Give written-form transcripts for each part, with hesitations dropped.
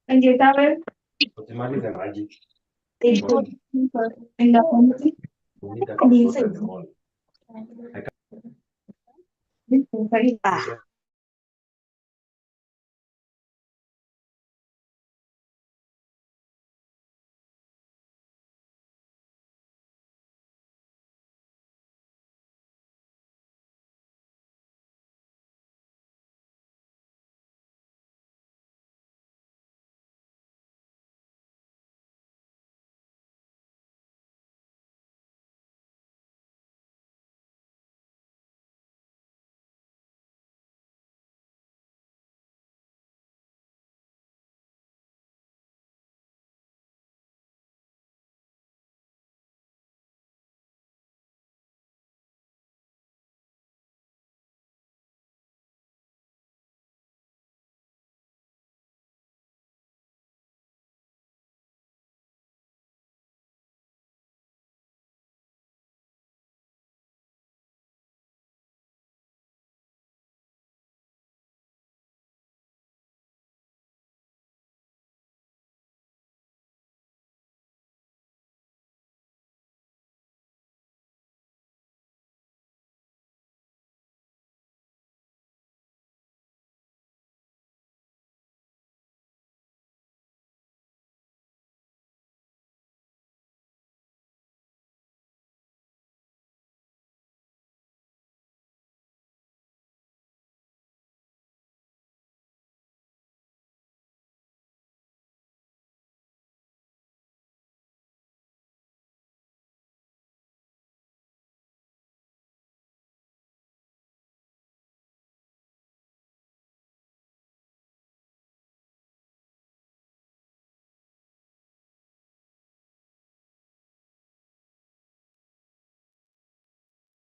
Angetawe Usimalize maji. enda family Unita kutoka small. ah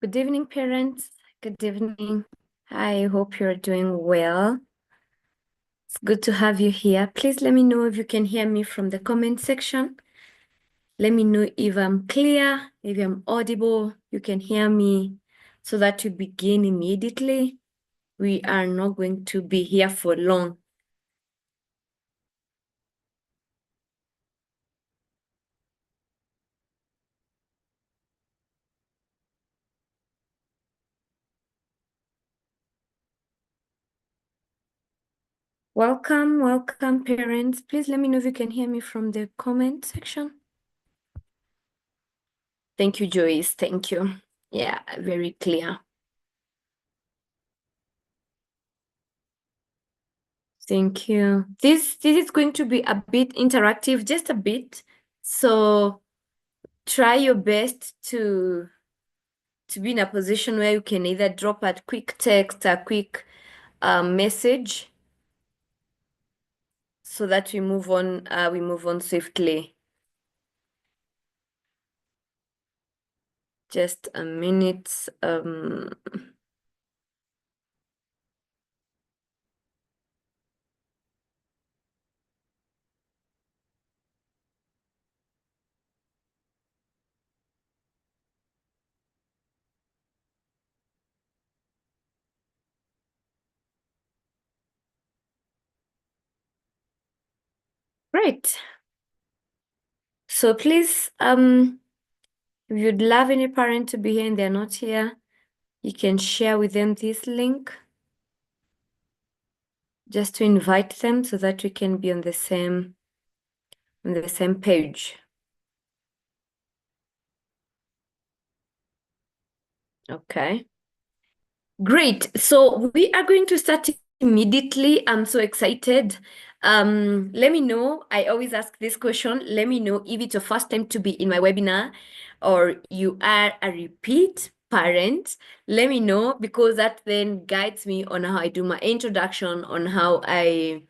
Good evening, parents. Good evening. I hope you're doing well. It's good to have you here. Please let me know if you can hear me from the comment section. Let me know if I'm clear, if I'm audible, you can hear me, so that we begin immediately. We are not going to be here for long. Welcome, welcome, parents. Please let me know if you can hear me from the comment section. Thank you, Joyce. Thank you. Yeah, very clear. Thank you. This is going to be a bit interactive, just a bit. So try your best to be in a position where you can either drop a quick text, a quick message, so that we move on swiftly. Just a minute. Great. So please, if you'd love any parent to be here and they're not here, you can share with them this link, just to invite them so that we can be on the same page. Okay. Great. So we are going to start immediately. I'm so excited. Let me know. I always ask this question. Let me know if it's your first time to be in my webinar or you are a repeat parent. Let me know, because that then guides me on how I do my introduction, on how I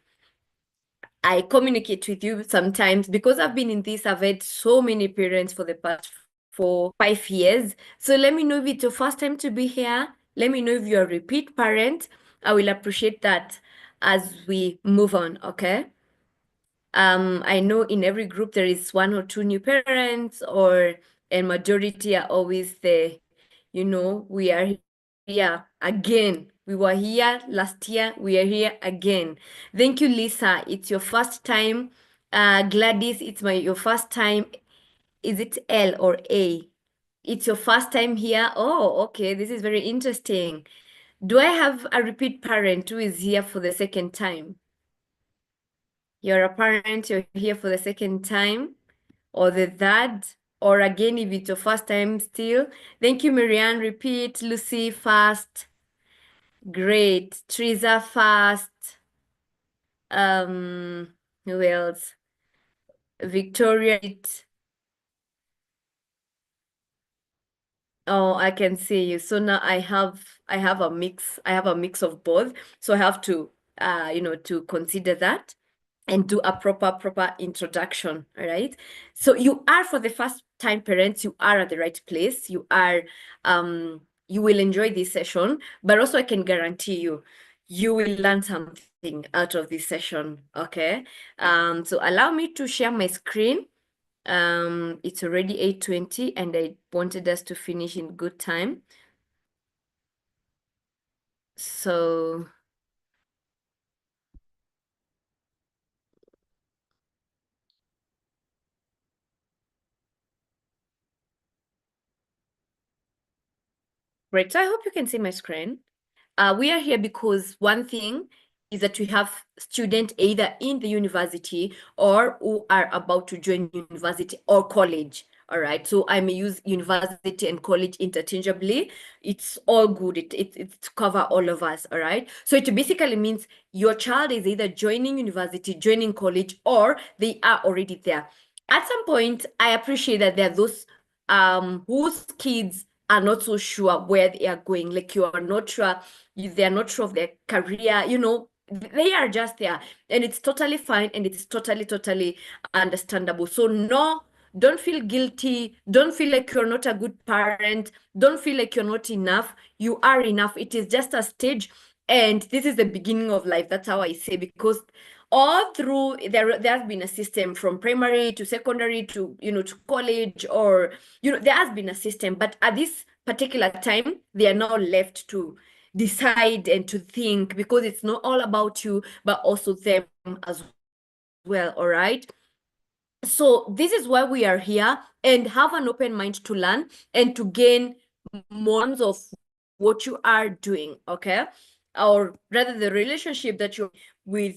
communicate with you sometimes, because I've been in this, I've had so many parents for the past 4-5 years. So let me know if it's your first time to be here. Let me know if you're a repeat parent. I will appreciate that as we move on, okay? I know in every group there is 1 or 2 new parents, and majority are always the, we are here again. We were here last year. We are here again. Thank you, Lisa. It's your first time. Gladys, it's your first time. Is it L or A? It's your first time here. Oh, okay. This is very interesting. Do I have a repeat parent who is here for the second time? You're a parent, you're here for the second time, or the third, or again, if it's your first time still. Thank you, Marianne. Repeat. Lucy, fast. Great. Teresa, fast. Who else? Victoria. Oh, I can see you. So now I have a mix. I have a mix of both. So I have to to consider that and do a proper introduction, all right? So you are, for the first time parents, you are at the right place. You will enjoy this session, but also I can guarantee you will learn something out of this session, okay? So allow me to share my screen. It's already 8:20 and I wanted us to finish in good time. So great. So I hope you can see my screen. We are here because one thing is that we have students either in the university or who are about to join university or college. All right. So I may use university and college interchangeably. It's all good. It's to cover all of us. All right. So it basically means your child is either joining university, joining college, or they are already there. At some point, I appreciate that there are those whose kids are not so sure where they are going. Like you are not sure, they are not sure of their career, they are just there. And it's totally fine and it's totally understandable. So no, don't feel guilty. Don't feel like you're not a good parent. Don't feel like you're not enough. You are enough. It is just a stage. And this is the beginning of life. That's how I say, because all through there has been a system from primary to secondary to to college, or there has been a system, but at this particular time they are now left to decide and to think, because it's not all about you but also them as well. All right, so this is why we are here, and have an open mind to learn and to gain more of what you are doing, okay? Or rather the relationship that you're with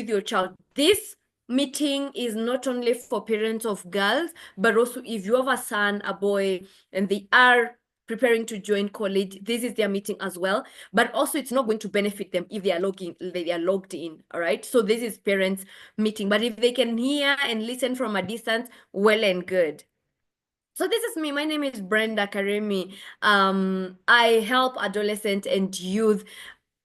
your child. This meeting is not only for parents of girls, but also if you have a son, a boy, and they are preparing to join college, this is their meeting as well. But also it's not going to benefit them if they are logged in. All right, so this is parents meeting, but if they can hear and listen from a distance, well and good. So this is me. My name is Brenda Karimi. I help adolescents and youth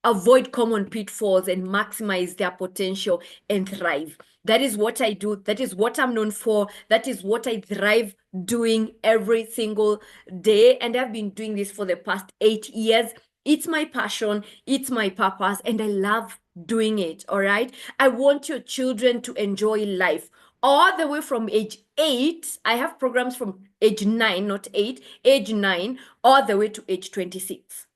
avoid common pitfalls and maximize their potential and thrive. That is what I do. That is what I'm known for. That is what I thrive doing every single day. And I've been doing this for the past 8 years. It's my passion, it's my purpose, and I love doing it. All right. I want your children to enjoy life all the way from age 8. I have programs from age 9, not 8, age 9, all the way to age 26.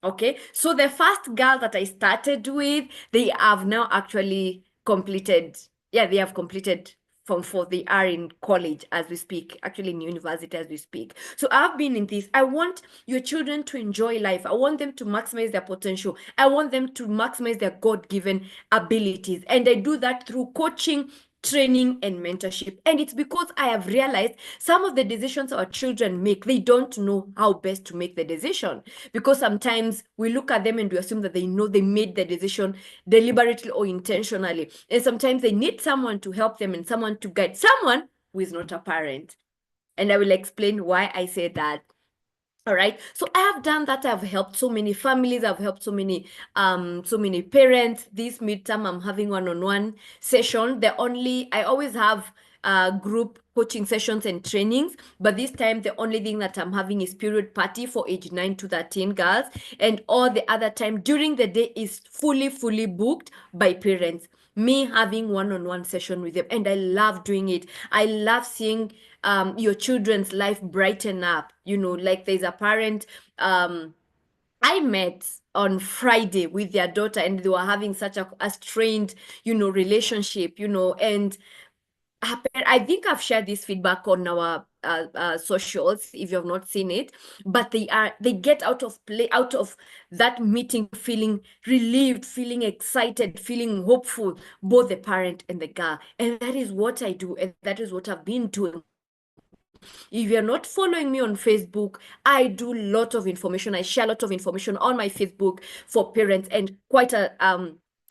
Okay, so the first girl that I started with, they have now actually completed, yeah, they have completed Form 4. They are in college as we speak, actually in university as we speak. So I've been in this. I want your children to enjoy life. I want them to maximize their potential. I want them to maximize their God-given abilities. And I do that through coaching, training, and mentorship. And it's because I have realized some of the decisions our children make, they don't know how best to make the decision, because sometimes we look at them and we assume that they know they made the decision deliberately or intentionally, and sometimes they need someone to help them and someone to guide, someone who is not a parent. And I will explain why I say that. All right, so I have done that. I've helped so many families. I've helped so many parents. This midterm, I'm having one-on-one session. I always have group coaching sessions and trainings, but this time the only thing that I'm having is period party for age 9 to 13 girls, and all the other time during the day is fully booked by parents, me having one-on-one session with them. And I love doing it. I love seeing your children's life brighten up. Like there's a parent I met on Friday with their daughter, and they were having such a strained, relationship, and I think I've shared this feedback on our socials if you have not seen it, but they get out of that meeting feeling relieved, feeling excited, feeling hopeful, both the parent and the girl. And that is what I do, and that is what I've been doing. If you're not following me on Facebook, I do a lot of information. I share a lot of information on my Facebook for parents, and quite a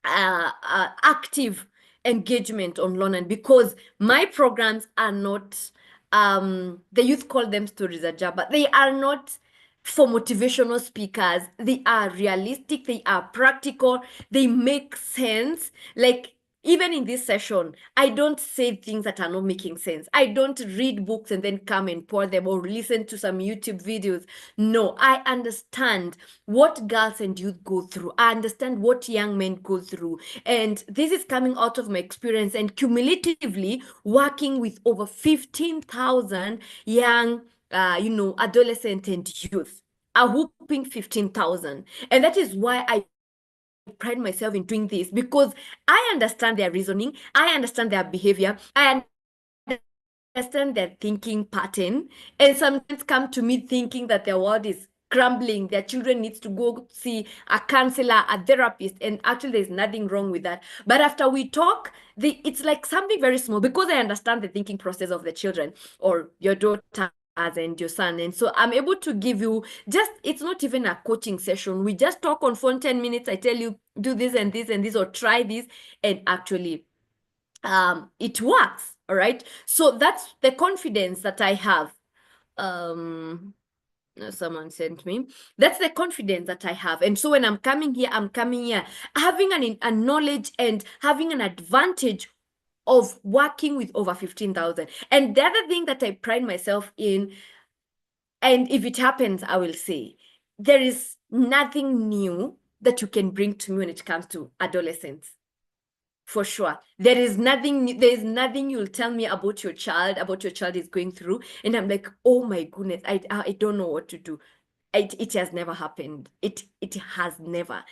active engagement on Learn, because my programs are not the youth call them stories ajar, but they are not for motivational speakers. They are realistic, they are practical, they make sense. Like, even in this session, I don't say things that are not making sense. I don't read books and then come and pour them or listen to some YouTube videos. No, I understand what girls and youth go through. I understand what young men go through. And this is coming out of my experience and cumulatively working with over 15,000 young, adolescent and youth. A whooping 15,000. And that is why I pride myself in doing this, because I understand their reasoning, I understand their behavior, I understand their thinking pattern, and sometimes come to me thinking that their world is crumbling, their children needs to go see a counselor, a therapist, and actually there's nothing wrong with that. But after we talk, it's like something very small, because I understand the thinking process of the children or your daughter and your son. And so I'm able to give you it's not even a coaching session. We just talk on phone 10 minutes. I tell you, do this and this and this, or try this. And actually, it works. All right. So that's the confidence that I have. Someone sent me. That's the confidence that I have. And so when I'm coming here having a knowledge and having an advantage of working with over 15,000. And the other thing that I pride myself in, and if it happens, I will say, there is nothing new that you can bring to me when it comes to adolescents. For sure. There is nothing you'll tell me about your child is going through. And I'm like, oh my goodness, I don't know what to do. It has never happened. It has never.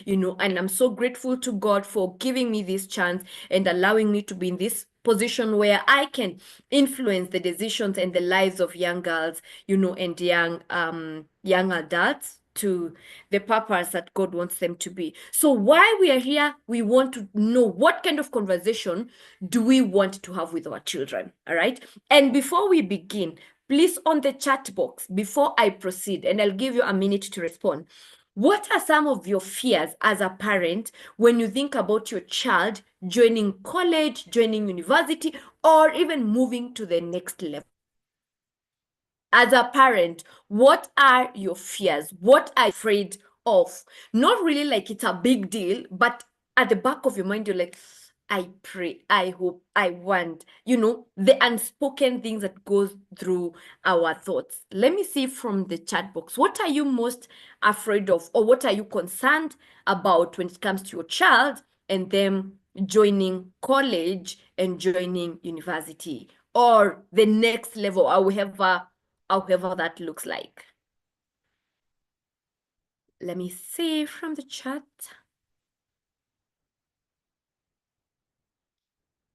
And I'm so grateful to God for giving me this chance and allowing me to be in this position where I can influence the decisions and the lives of young girls, and young adults to the purpose that God wants them to be. So while we are here, we want to know what kind of conversation do we want to have with our children, all right? And before we begin, please, on the chat box, before I proceed, and I'll give you a minute to respond, what are some of your fears as a parent when you think about your child joining college, joining university, or even moving to the next level? As a parent, what are your fears? What are you afraid of? Not really like it's a big deal, but at the back of your mind, you're like, I pray, I hope, I want, the unspoken things that goes through our thoughts. Let me see from the chat box. What are you most afraid of, or what are you concerned about when it comes to your child and them joining college and joining university or the next level, however that looks like? Let me see from the chat.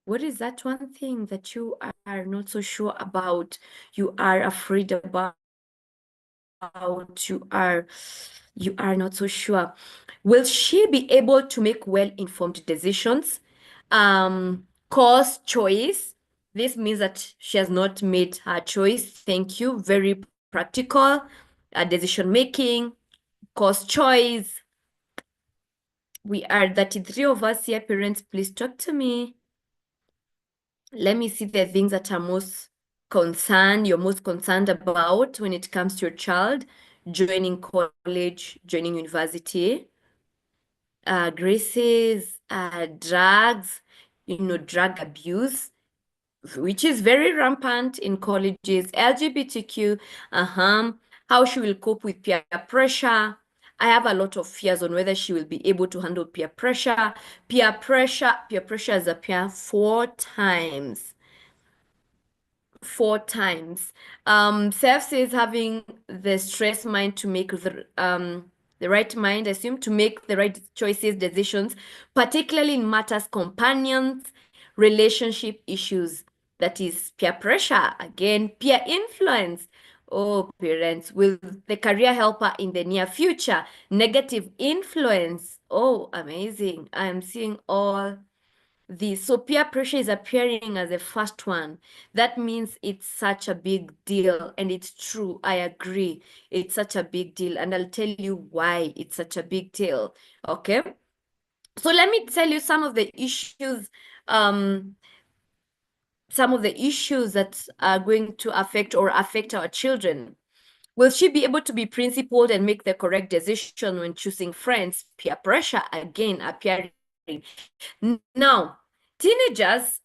What is that one thing that you are not so sure about, you are afraid about, you are not so sure? Will she be able to make well-informed decisions? Cause choice. This means that she has not made her choice. Thank you. Very practical. Decision making, cause choice. We are 33 of us here. Parents, please talk to me. Let me see the things that are you're most concerned about when it comes to your child joining college, joining university. Graces, drugs, drug abuse, which is very rampant in colleges, LGBTQ, how she will cope with peer pressure. I have a lot of fears on whether she will be able to handle peer pressure. Peer pressure has appeared 4 times. 4 times. Seth says having the stress mind to make the right mind, assume to make the right choices, decisions, particularly in matters companions, relationship issues. That is peer pressure. Again, peer influence. Oh, parents, will the career helper in the near future? Negative influence. Oh, amazing. I am seeing all these. So peer pressure is appearing as the first one. That means it's such a big deal. And it's true. I agree. It's such a big deal. And I'll tell you why it's such a big deal. Okay. So let me tell you some of the issues, that are going to affect our children. Will she be able to be principled and make the correct decision when choosing friends? Peer pressure again appearing. Now, teenagers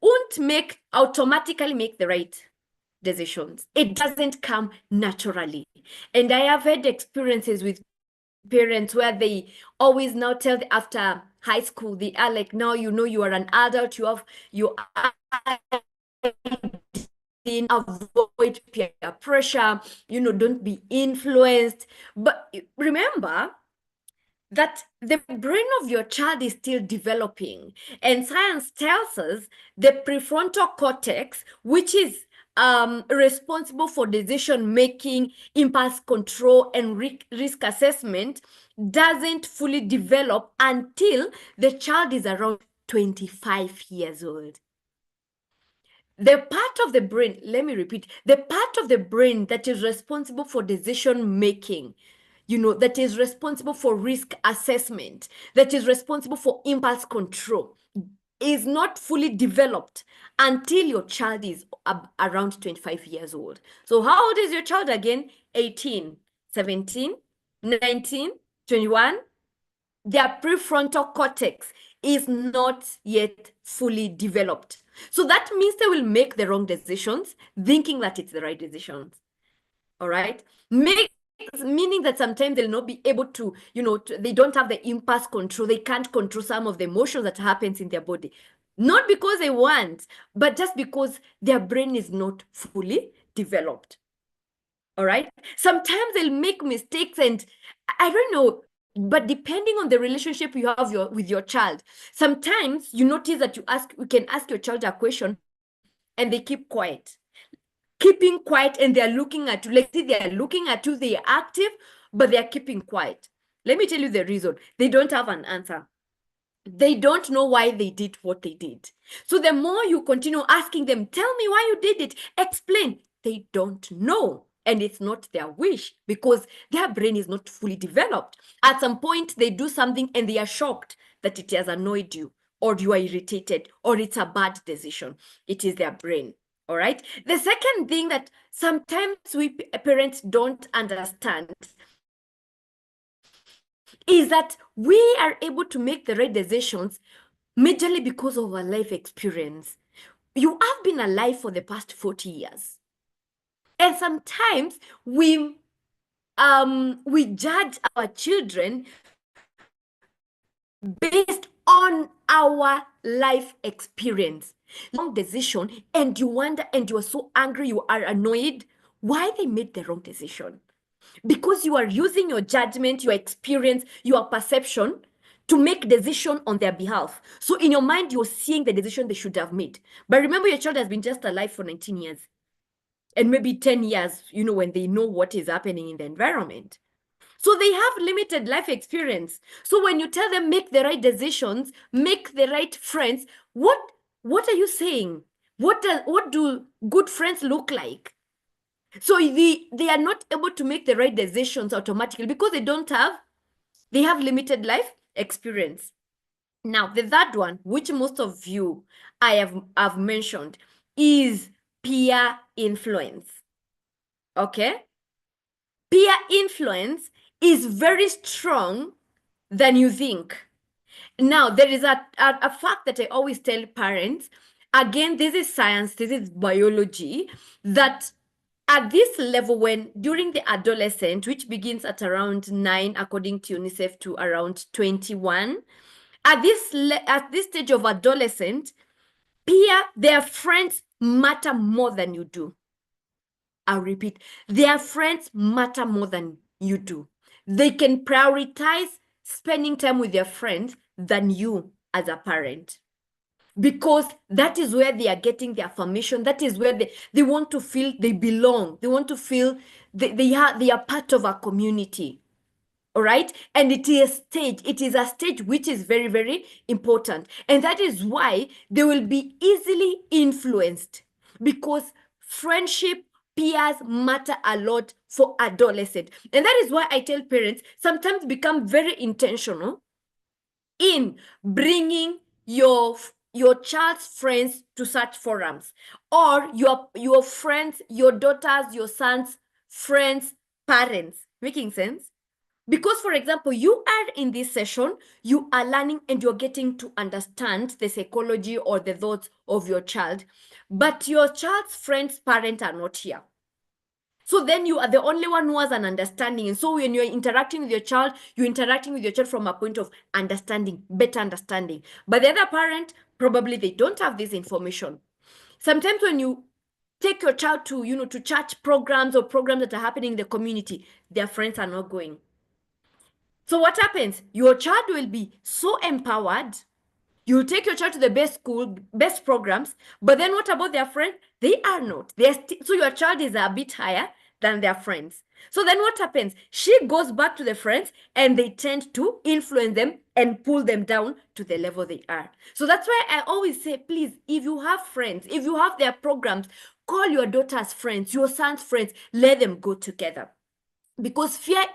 won't automatically make the right decisions. It doesn't come naturally. And I have had experiences with parents where they always now tell after high school, they are like, now you are an adult, you are avoid peer pressure, don't be influenced. But remember that the brain of your child is still developing, and science tells us the prefrontal cortex, which is responsible for decision making, impulse control, and risk assessment, doesn't fully develop until the child is around 25 years old. The part of the brain, let me repeat, the part of the brain that is responsible for decision making, that is responsible for risk assessment, that is responsible for impulse control, is not fully developed until your child is around 25 years old. So how old is your child again? 18, 17, 19, 21? Their prefrontal cortex is not yet fully developed. So that means they will make the wrong decisions, thinking that it's the right decisions. All right? Meaning that sometimes they'll not be able to, they don't have the impulse control. They can't control some of the emotions that happens in their body. Not because they want, but just because their brain is not fully developed. All right? Sometimes they'll make mistakes, and I don't know, but depending on the relationship you have with your child, sometimes you notice that you can ask your child a question and they keep quiet. Keeping quiet, and they're looking at you. Like, see, they're looking at you, they're active, but they're keeping quiet. Let me tell you the reason. They don't have an answer. They don't know why they did what they did. So the more you continue asking them, tell me why you did it, explain, they don't know. And it's not their wish because their brain is not fully developed. At some point, they do something and they are shocked that it has annoyed you, or you are irritated, or it's a bad decision. It is their brain. All right. The second thing that sometimes we parents don't understand is that we are able to make the right decisions majorly because of our life experience. You have been alive for the past 40 years. And sometimes we judge our children based on our life experience. Wrong decision, and you wonder, and you are so angry, you are annoyed why they made the wrong decision. Because you are using your judgment, your experience, your perception to make decision on their behalf. So in your mind, you're seeing the decision they should have made. But remember, your child has been just alive for 19 years and maybe 10 years, when they know what is happening in the environment. So they have limited life experience. So when you tell them make the right decisions, make the right friends, what are you saying? What do good friends look like? So they are not able to make the right decisions automatically because they have limited life experience. Now, the third one, which most of you I have mentioned, is peer influence. Okay? Peer influence is very strong than you think. Now, there is a fact that I always tell parents. Again, this is science, this is biology, that at this level, when during the adolescent, which begins at around 9, according to UNICEF, to around 21, at this stage of adolescent, their friends matter more than you do. I'll repeat, their friends matter more than you do. They can prioritize spending time with their friends than you as a parent. Because that is where they are getting their affirmation. That is where they want to feel they belong. They want to feel they are part of a community. All right. And it is a stage which is very, very important. And that is why they will be easily influenced, because friendship, peers matter a lot for adolescents. And that is why I tell parents sometimes become very intentional in bringing your child's friends to such forums, or your friends, your daughters, your sons, friends, parents. Making sense? Because, for example, you are in this session, you are learning and you're getting to understand the psychology or the thoughts of your child, but your child's friends, parents are not here. So then you are the only one who has an understanding. And so when you're interacting with your child, you're interacting with your child from a point of understanding, better understanding. But the other parent, probably they don't have this information. Sometimes when you take your child to, to church programs or programs that are happening in the community, their friends are not going. So what happens? Your child will be so empowered. You take your child to the best school, best programs, but then what about their friends? They are not. So your child is a bit higher than their friends. So then what happens? She goes back to the friends and they tend to influence them and pull them down to the level they are. So that's why I always say, please, if you have friends, if you have their programs, call your daughter's friends, your son's friends, let them go together. Because peer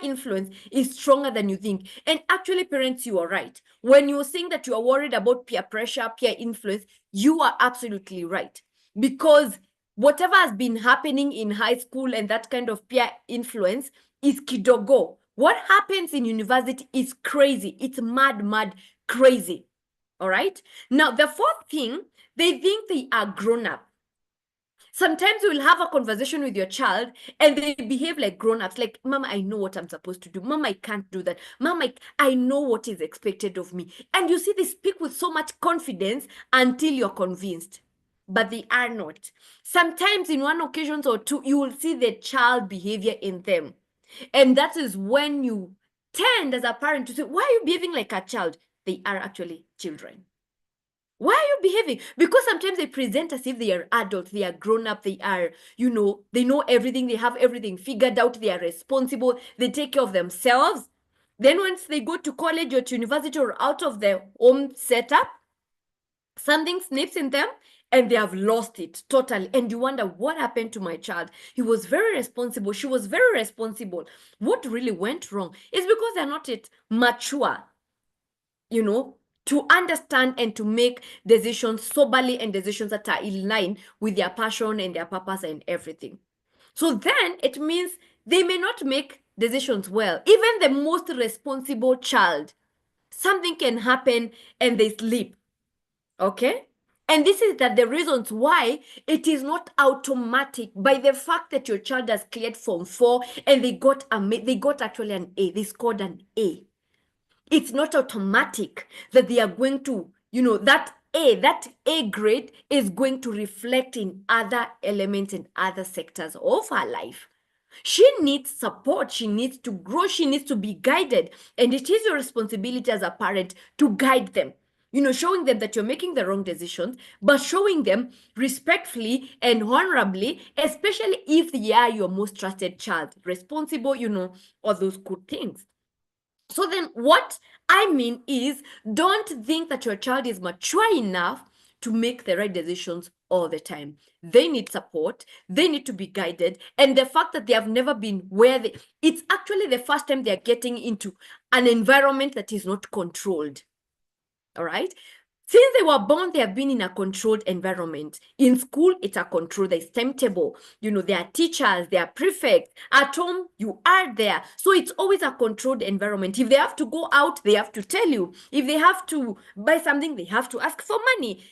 influence is stronger than you think. And actually, parents, you are right. When you're saying that you are worried about peer pressure, peer influence, you are absolutely right. Because whatever has been happening in high school and that kind of peer influence is kidogo. What happens in university is crazy. It's mad, crazy. All right. Now, the fourth thing, they think they are grown up. Sometimes you will have a conversation with your child and they behave like grown-ups, like, Mama, I know what I'm supposed to do. Mama, I can't do that. Mama, I know what is expected of me. And you see, they speak with so much confidence until you're convinced. But they are not. Sometimes in one occasion or two, you will see the child behavior in them. And that is when you tend as a parent to say, why are you behaving like a child? They are actually children. Why are you behaving? Because sometimes they present as if they are adults, they are grown up, they are, they know everything, they have everything figured out, they are responsible, they take care of themselves. Then once they go to college or to university or out of their home setup, something snips in them and they have lost it totally. And you wonder, what happened to my child? He was very responsible. She was very responsible. What really went wrong? It's because they're not yet mature, to understand and to make decisions soberly and decisions that are in line with their passion and their purpose and everything. So then it means they may not make decisions well. Even the most responsible child, something can happen and they sleep. Okay? And this is the reasons why it is not automatic by the fact that your child has cleared Form 4 and they got actually an A. They scored an A. It's not automatic that they are going to, that A grade is going to reflect in other elements in other sectors of her life. She needs support. She needs to grow. She needs to be guided. And it is your responsibility as a parent to guide them. Showing them that you're making the wrong decisions, but showing them respectfully and honorably, especially if they are your most trusted child, responsible, all those good things. So then what I mean is, don't think that your child is mature enough to make the right decisions all the time. They need support. They need to be guided. And the fact that they have never been it's actually the first time they're getting into an environment that is not controlled. All right. Since they were born, they have been in a controlled environment. In school, it's a control. There's timetable. There are teachers, there are prefects. At home, you are there. So it's always a controlled environment. If they have to go out, they have to tell you. If they have to buy something, they have to ask for money.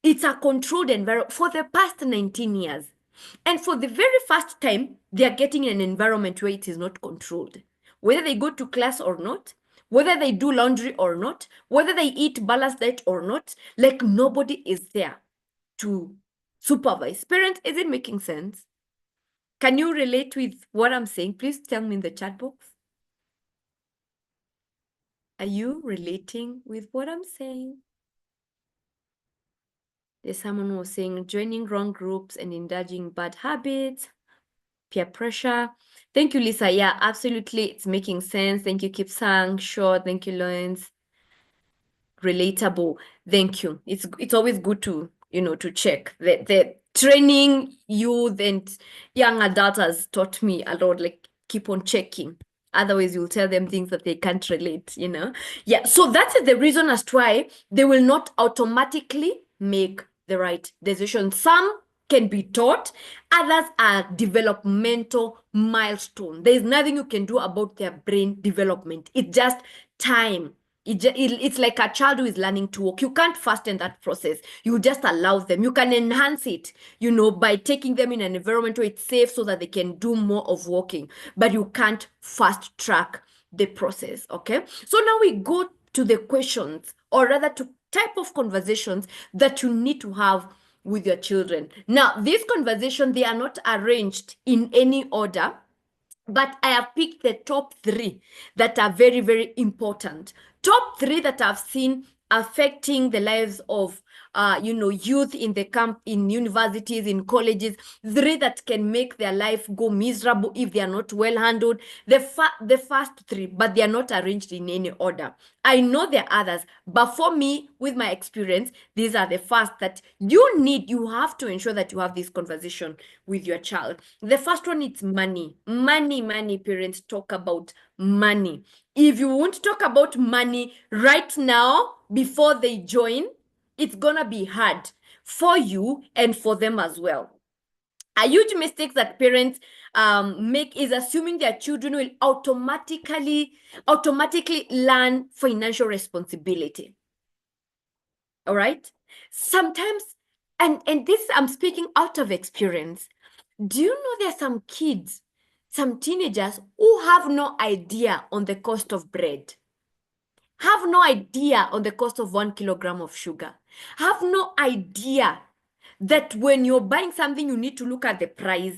It's a controlled environment for the past 19 years. And for the very first time, they are getting an environment where it is not controlled. Whether they go to class or not, whether they do laundry or not, whether they eat balanced diet or not, like nobody is there to supervise. Parents, is it making sense? Can you relate with what I'm saying? Please tell me in the chat box. Are you relating with what I'm saying? There's someone who was saying joining wrong groups and indulging bad habits, peer pressure. Thank you, Lisa. Yeah, absolutely. It's making sense. Thank you, Kipsang. Sure. Thank you, Lawrence. Relatable. Thank you. It's always good to, to check. The training youth and young adults has taught me a lot, like keep on checking. Otherwise, you'll tell them things that they can't relate, Yeah, so that is the reason as to why they will not automatically make the right decision. Some can be taught, others are developmental milestone. There's nothing you can do about their brain development. It's just time. It's like a child who is learning to walk. You can't fasten that process. You just allow them. You can enhance it, by taking them in an environment where it's safe so that they can do more of walking. But you can't fast track the process, okay? So now we go to the questions, or rather to type of conversations that you need to have with your children. Now, these conversations, they are not arranged in any order, but I have picked the top 3 that are very, very important. Top 3 that I've seen affecting the lives of youth in the camp, in universities, in colleges. 3 that can make their life go miserable if they are not well handled. The first 3, but they are not arranged in any order. I know there are others, but for me, with my experience, these are the first that you have to ensure that you have this conversation with your child. The first one is money. Money, parents, talk about money. If you won't talk about money right now before they join, it's gonna be hard for you and for them as well. A huge mistake that parents make is assuming their children will automatically learn financial responsibility. All right? Sometimes, and this I'm speaking out of experience. Do you know there are some kids, some teenagers who have no idea on the cost of bread? Have no idea on the cost of 1 kilogram of sugar? Have no idea that when you're buying something, you need to look at the price.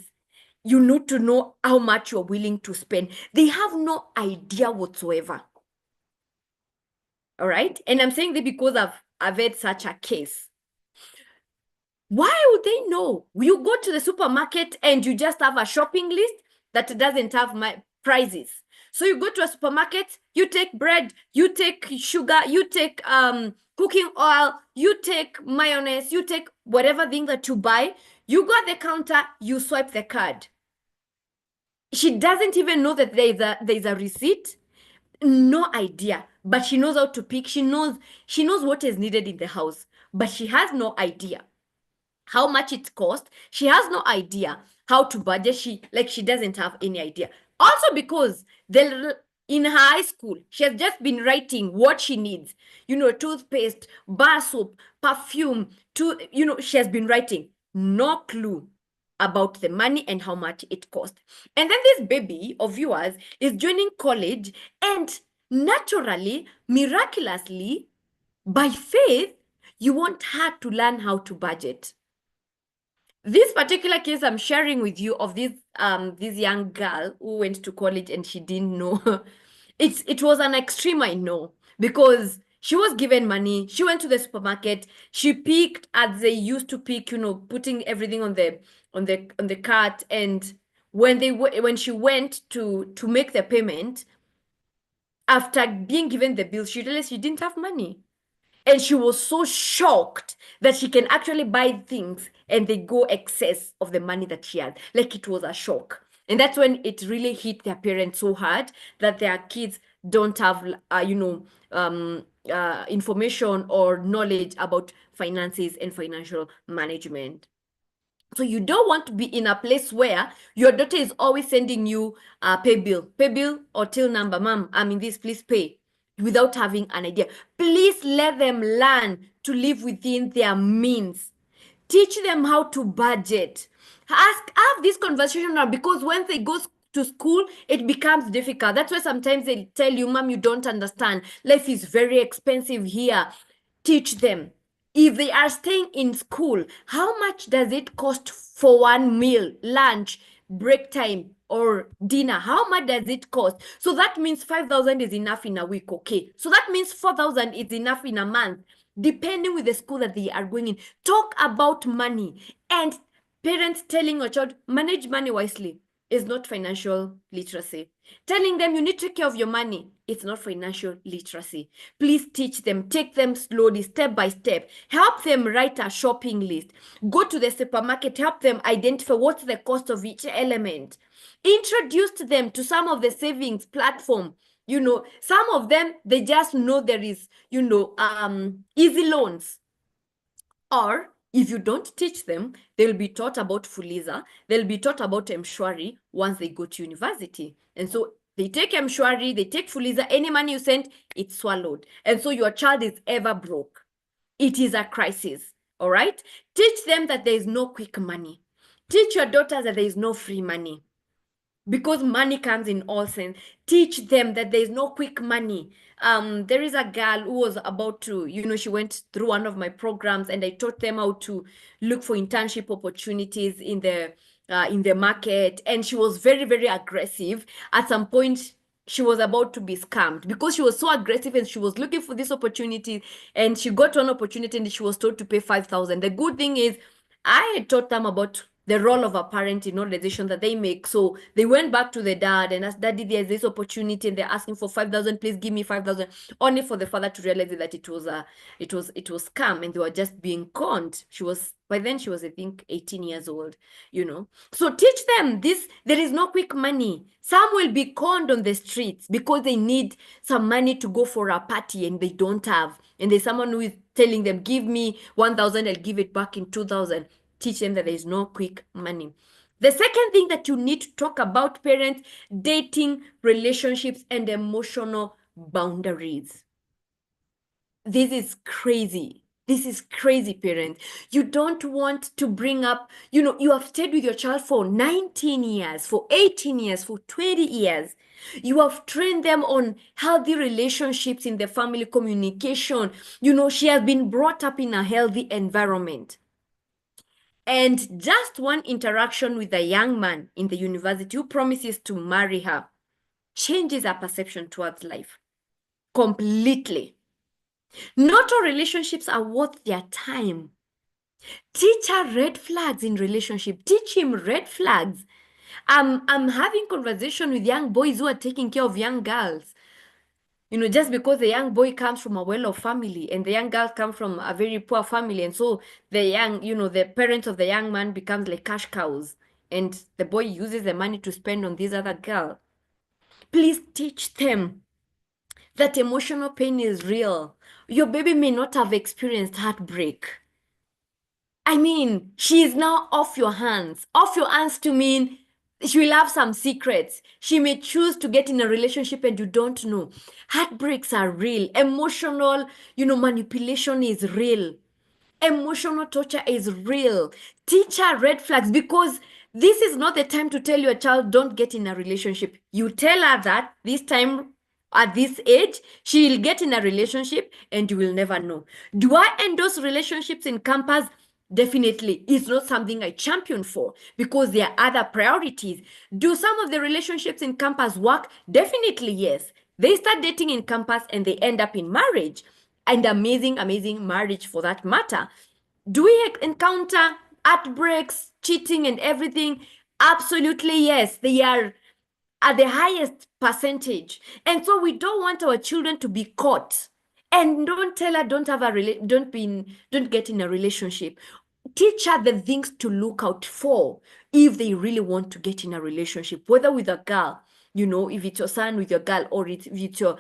You need to know how much you're willing to spend. They have no idea whatsoever. All right? And I'm saying that because I've had such a case. Why would they know? You go to the supermarket and you just have a shopping list that doesn't have my prices. So you go to a supermarket, you take bread, you take sugar, you take cooking oil, you take mayonnaise, you take whatever thing that you buy, you go at the counter, you swipe the card. She doesn't even know that there's a receipt. No idea, but she knows how to pick. She knows what is needed in the house, but she has no idea how much it cost. She has no idea how to budget. She doesn't have any idea. Also because in high school, she has just been writing what she needs. Toothpaste, bar soap, perfume, she has been writing. No clue about the money and how much it cost. And then this baby of yours is joining college, and naturally, miraculously, by faith, you want her to learn how to budget. This particular case I'm sharing with you of this young girl who went to college and she didn't know. It was an extreme, I know, because she was given money. She went to the supermarket. She picked as they used to pick, putting everything on the cart. And when she went to make the payment, after being given the bill, she realized she didn't have money. And she was so shocked that she can actually buy things and they go excess of the money that she had. Like, it was a shock. And that's when it really hit their parents so hard that their kids don't have, information or knowledge about finances and financial management. So you don't want to be in a place where your daughter is always sending you a pay bill or till number. Mom, I'm in this, please pay, without having an idea. Please let them learn to live within their means. Teach them how to budget. Have this conversation now, because when they go to school, it becomes difficult. That's why sometimes they tell you, Mom, you don't understand. Life is very expensive here. Teach them. If they are staying in school, how much does it cost for one meal, lunch, break time, or dinner? How much does it cost? So that means 5,000 is enough in a week, okay? So that means 4,000 is enough in a month, depending with the school that they are going in. Talk about money. And parents telling your child, manage money wisely is not financial literacy. Telling them you need to take care of your money, it's not financial literacy. Please teach them, take them slowly, step by step. Help them write a shopping list. Go to the supermarket, help them identify what's the cost of each element. Introduce them to some of the savings platform. Some of them, they just know there is, easy loans. Or if you don't teach them, they'll be taught about Fuliza, they'll be taught about Mshwari once they go to university. And so they take Mshwari, they take Fuliza, any money you send, it's swallowed. And so your child is ever broke. It is a crisis, all right? Teach them that there is no quick money. Teach your daughters that there is no free money, because money comes in all sense. Teach them that there is no quick money. There is a girl who was about to, she went through one of my programs, and I taught them how to look for internship opportunities in the market. And she was very, very aggressive. At some point, she was about to be scammed because she was so aggressive, and she was looking for this opportunity, and she got one opportunity and she was told to pay 5,000. The good thing is I had taught them about the role of a parent in all decisions that they make. So they went back to the dad and asked, Daddy, there's this opportunity, and they're asking for 5,000. Please give me 5,000. Only for the father to realize that it was scam, and they were just being conned. By then she was, I think, 18 years old. So teach them this. There is no quick money. Some will be conned on the streets because they need some money to go for a party and they don't have. And there's someone who is telling them, give me 1,000, I'll give it back in 2,000. Teach them that there is no quick money. The second thing that you need to talk about, parents, dating, relationships, and emotional boundaries. This is crazy. This is crazy, parents. You don't want to bring up, you have stayed with your child for 19 years, for 18 years, for 20 years. You have trained them on healthy relationships in the family communication. She has been brought up in a healthy environment. And just one interaction with a young man in the university who promises to marry her changes her perception towards life completely. Not all relationships are worth their time. Teach her red flags in relationship. Teach him red flags. I'm having conversation with young boys who are taking care of young girls. Just because the young boy comes from a well-off family and the young girl comes from a very poor family, and so the parents of the young man becomes like cash cows, and the boy uses the money to spend on this other girl. Please teach them that emotional pain is real. Your baby may not have experienced heartbreak. I mean, she is now off your hands. Off your hands to mean she will have some secrets. She may choose to get in a relationship and you don't know. Heartbreaks are real. Emotional, manipulation is real. Emotional torture is real. Teach her red flags, because this is not the time to tell your child, don't get in a relationship. You tell her that this time at this age, she'll get in a relationship and you will never know. Do I endorse relationships in campus? Definitely. It's not something I champion for, because there are other priorities. Do some of the relationships in campus work? Definitely, yes. They start dating in campus and they end up in marriage, and amazing, amazing marriage for that matter. Do we encounter heartbreaks, cheating, and everything? Absolutely, yes. They are at the highest percentage. And so we don't want our children to be caught. And don't tell her don't get in a relationship. Teach her the things to look out for if they really want to get in a relationship, whether with a girl, if it's your son with your girl, or if it's your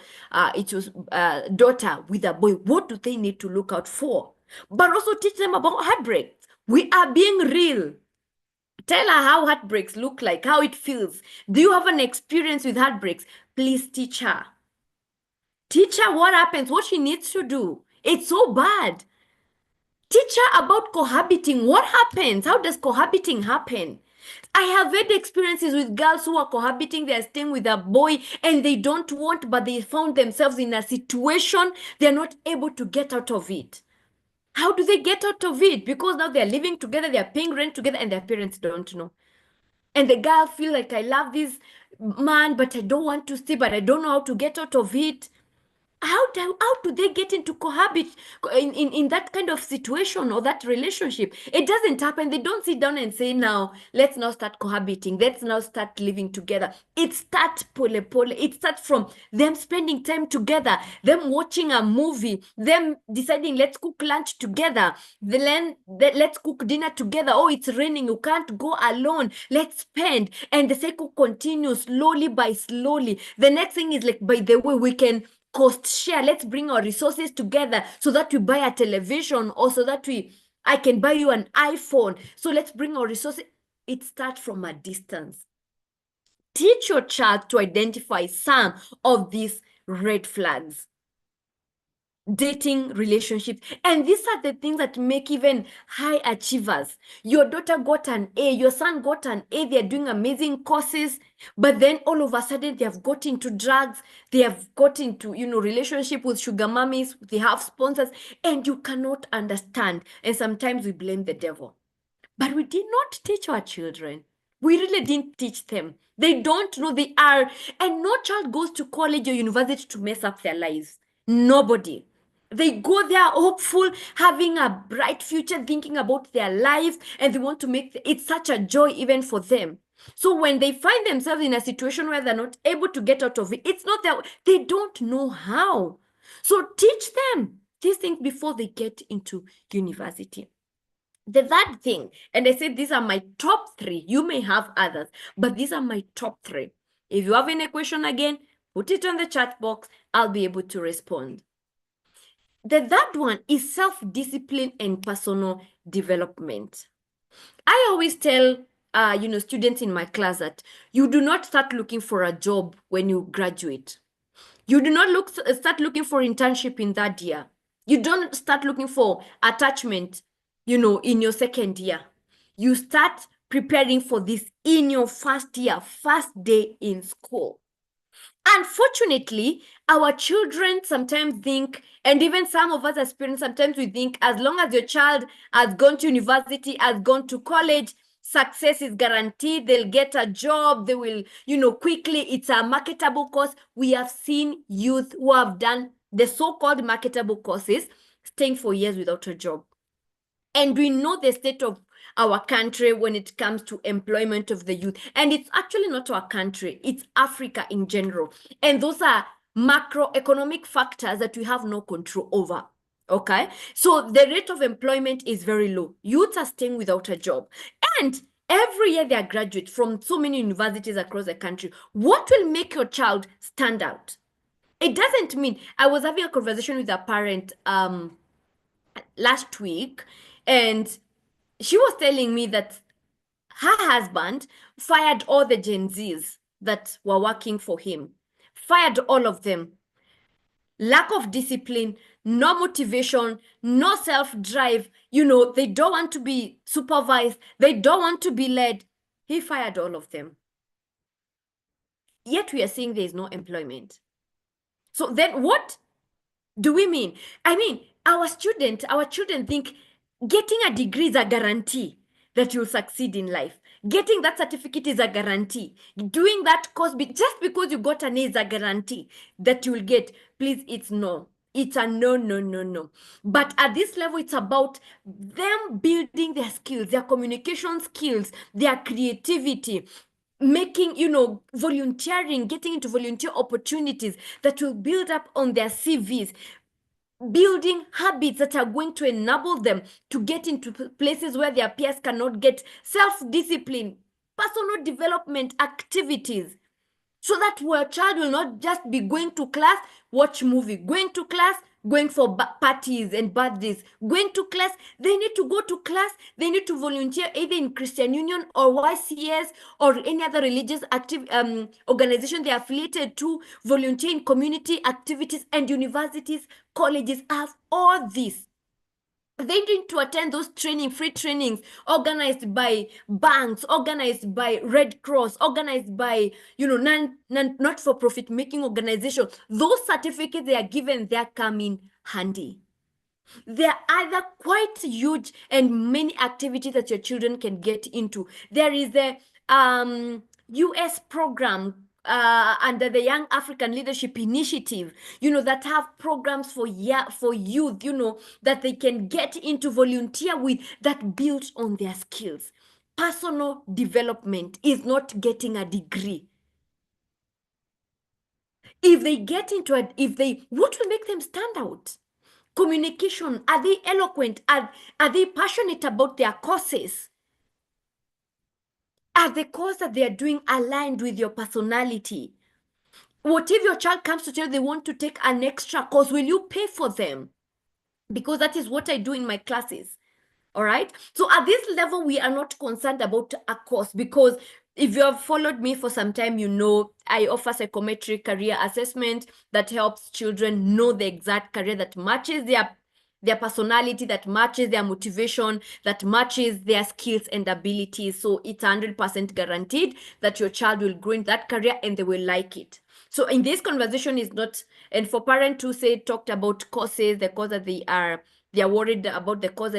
daughter with a boy. What do they need to look out for? But also teach them about heartbreak. We are being real. Tell her how heartbreaks look like, how it feels. Do you have an experience with heartbreaks? Please teach her. Teach her what happens, what she needs to do. It's so bad. Teach her about cohabiting. What happens? How does cohabiting happen? I have had experiences with girls who are cohabiting, they are staying with a boy and they don't want, but they found themselves in a situation they're not able to get out of it. How do they get out of it? Because now they're living together, they're paying rent together, and their parents don't know. And the girl feel like, I love this man, but I don't want to stay, but I don't know how to get out of it. How do they get into cohabit in that kind of situation or that relationship? It doesn't happen. They don't sit down and say, now let's now start cohabiting, let's now start living together. It starts pole. It starts from them spending time together, them watching a movie, them deciding let's cook lunch together, let's cook dinner together. Oh, it's raining, you can't go alone, let's spend. And the cycle continues slowly by slowly. The next thing is like, by the way, we can cost share. Let's bring our resources together so that we buy a television, or so that I can buy you an iPhone. So let's bring our resources. It starts from a distance. Teach your child to identify some of these red flags. Dating, relationships, and these are the things that make even high achievers. Your daughter got an A, your son got an A, they're doing amazing courses, but then all of a sudden they have got into drugs, they have got into, relationship with sugar mummies, they have sponsors, and you cannot understand. And sometimes we blame the devil. But we did not teach our children. We really didn't teach them. They don't know they are. And no child goes to college or university to mess up their lives. Nobody. They go there hopeful, having a bright future, thinking about their life, and they want to make it's such a joy even for them. So when they find themselves in a situation where they're not able to get out of it, it's not that they don't know how. So teach them these things before they get into university. The third thing, and I said these are my top 3. You may have others, but these are my top 3. If you have any question again, put it on the chat box. I'll be able to respond. The third one is self-discipline and personal development. I always tell students in my class that you do not start looking for a job when you graduate. You do not start looking for internship in that year. You don't start looking for attachment, in your second year. You start preparing for this in your first year, first day in school. Unfortunately, our children sometimes think, and even some of us as parents, sometimes we think, as long as your child has gone to university, has gone to college, success is guaranteed, they'll get a job, they will, quickly, it's a marketable course. We have seen youth who have done the so-called marketable courses staying for years without a job. And we know the state of our country when it comes to employment of the youth. And it's actually not our country, it's Africa in general. And those are macroeconomic factors that we have no control over. Okay, so the rate of employment is very low. Youths are staying without a job. And every year they are graduate from so many universities across the country. What will make your child stand out? It doesn't mean, I was having a conversation with a parent last week, and she was telling me that her husband fired all the Gen Zs that were working for him, fired all of them. Lack of discipline, no motivation, no self-drive. They don't want to be supervised. They don't want to be led. He fired all of them. Yet we are seeing there is no employment. So then what do we mean? I mean, our children think getting a degree is a guarantee that you'll succeed in life. Getting that certificate is a guarantee. Doing that course, just because you got an A is a guarantee that you'll get. Please, it's no. It's a no. But at this level, it's about them building their skills, their communication skills, their creativity, making, volunteering, getting into volunteer opportunities that will build up on their CVs, building habits that are going to enable them to get into places where their peers cannot get, self-discipline, personal development activities, so that your child will not just be going to class, watch movie, going to class, going for parties and birthdays, going to class. They need to go to class. They need to volunteer either in Christian Union or YCS or any other religious organization they are affiliated to, volunteer in community activities, and universities, colleges have all this. They need to attend those free trainings organized by banks, organized by Red Cross, organized by, not-for-profit making organization. Those certificates they are given, they come in handy. There are other quite huge and many activities that your children can get into. There is a US program under the Young African Leadership Initiative, that have programs for youth, that they can get into, volunteer with, that builds on their skills. Personal development is not getting a degree. If they get into it, what will make them stand out? Communication. Are they eloquent? Are they passionate about their courses? Are the course that they are doing aligned with your personality? What if your child comes to tell you they want to take an extra course? Will you pay for them? Because that is what I do in my classes. All right. So at this level, we are not concerned about a course, because if you have followed me for some time, I offer psychometric career assessment that helps children know the exact career that matches their personality, that matches their motivation, that matches their skills and abilities. So it's 100% guaranteed that your child will grow in that career and they will like it. So in this conversation is not, and for parents who talked about courses, the course that they are worried about, the course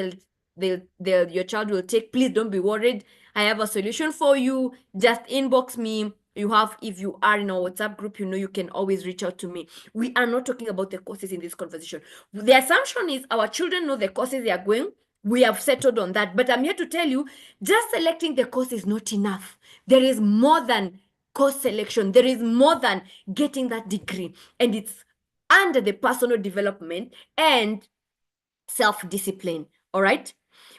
your child will take, please don't be worried. I have a solution for you. Just inbox me. If you are in our WhatsApp group, you can always reach out to me. We are not talking about the courses in this conversation. The assumption is our children know the courses they are going. We have settled on that. But I'm here to tell you, just selecting the course is not enough. There is more than course selection. There is more than getting that degree. And it's under the personal development and self-discipline. All right.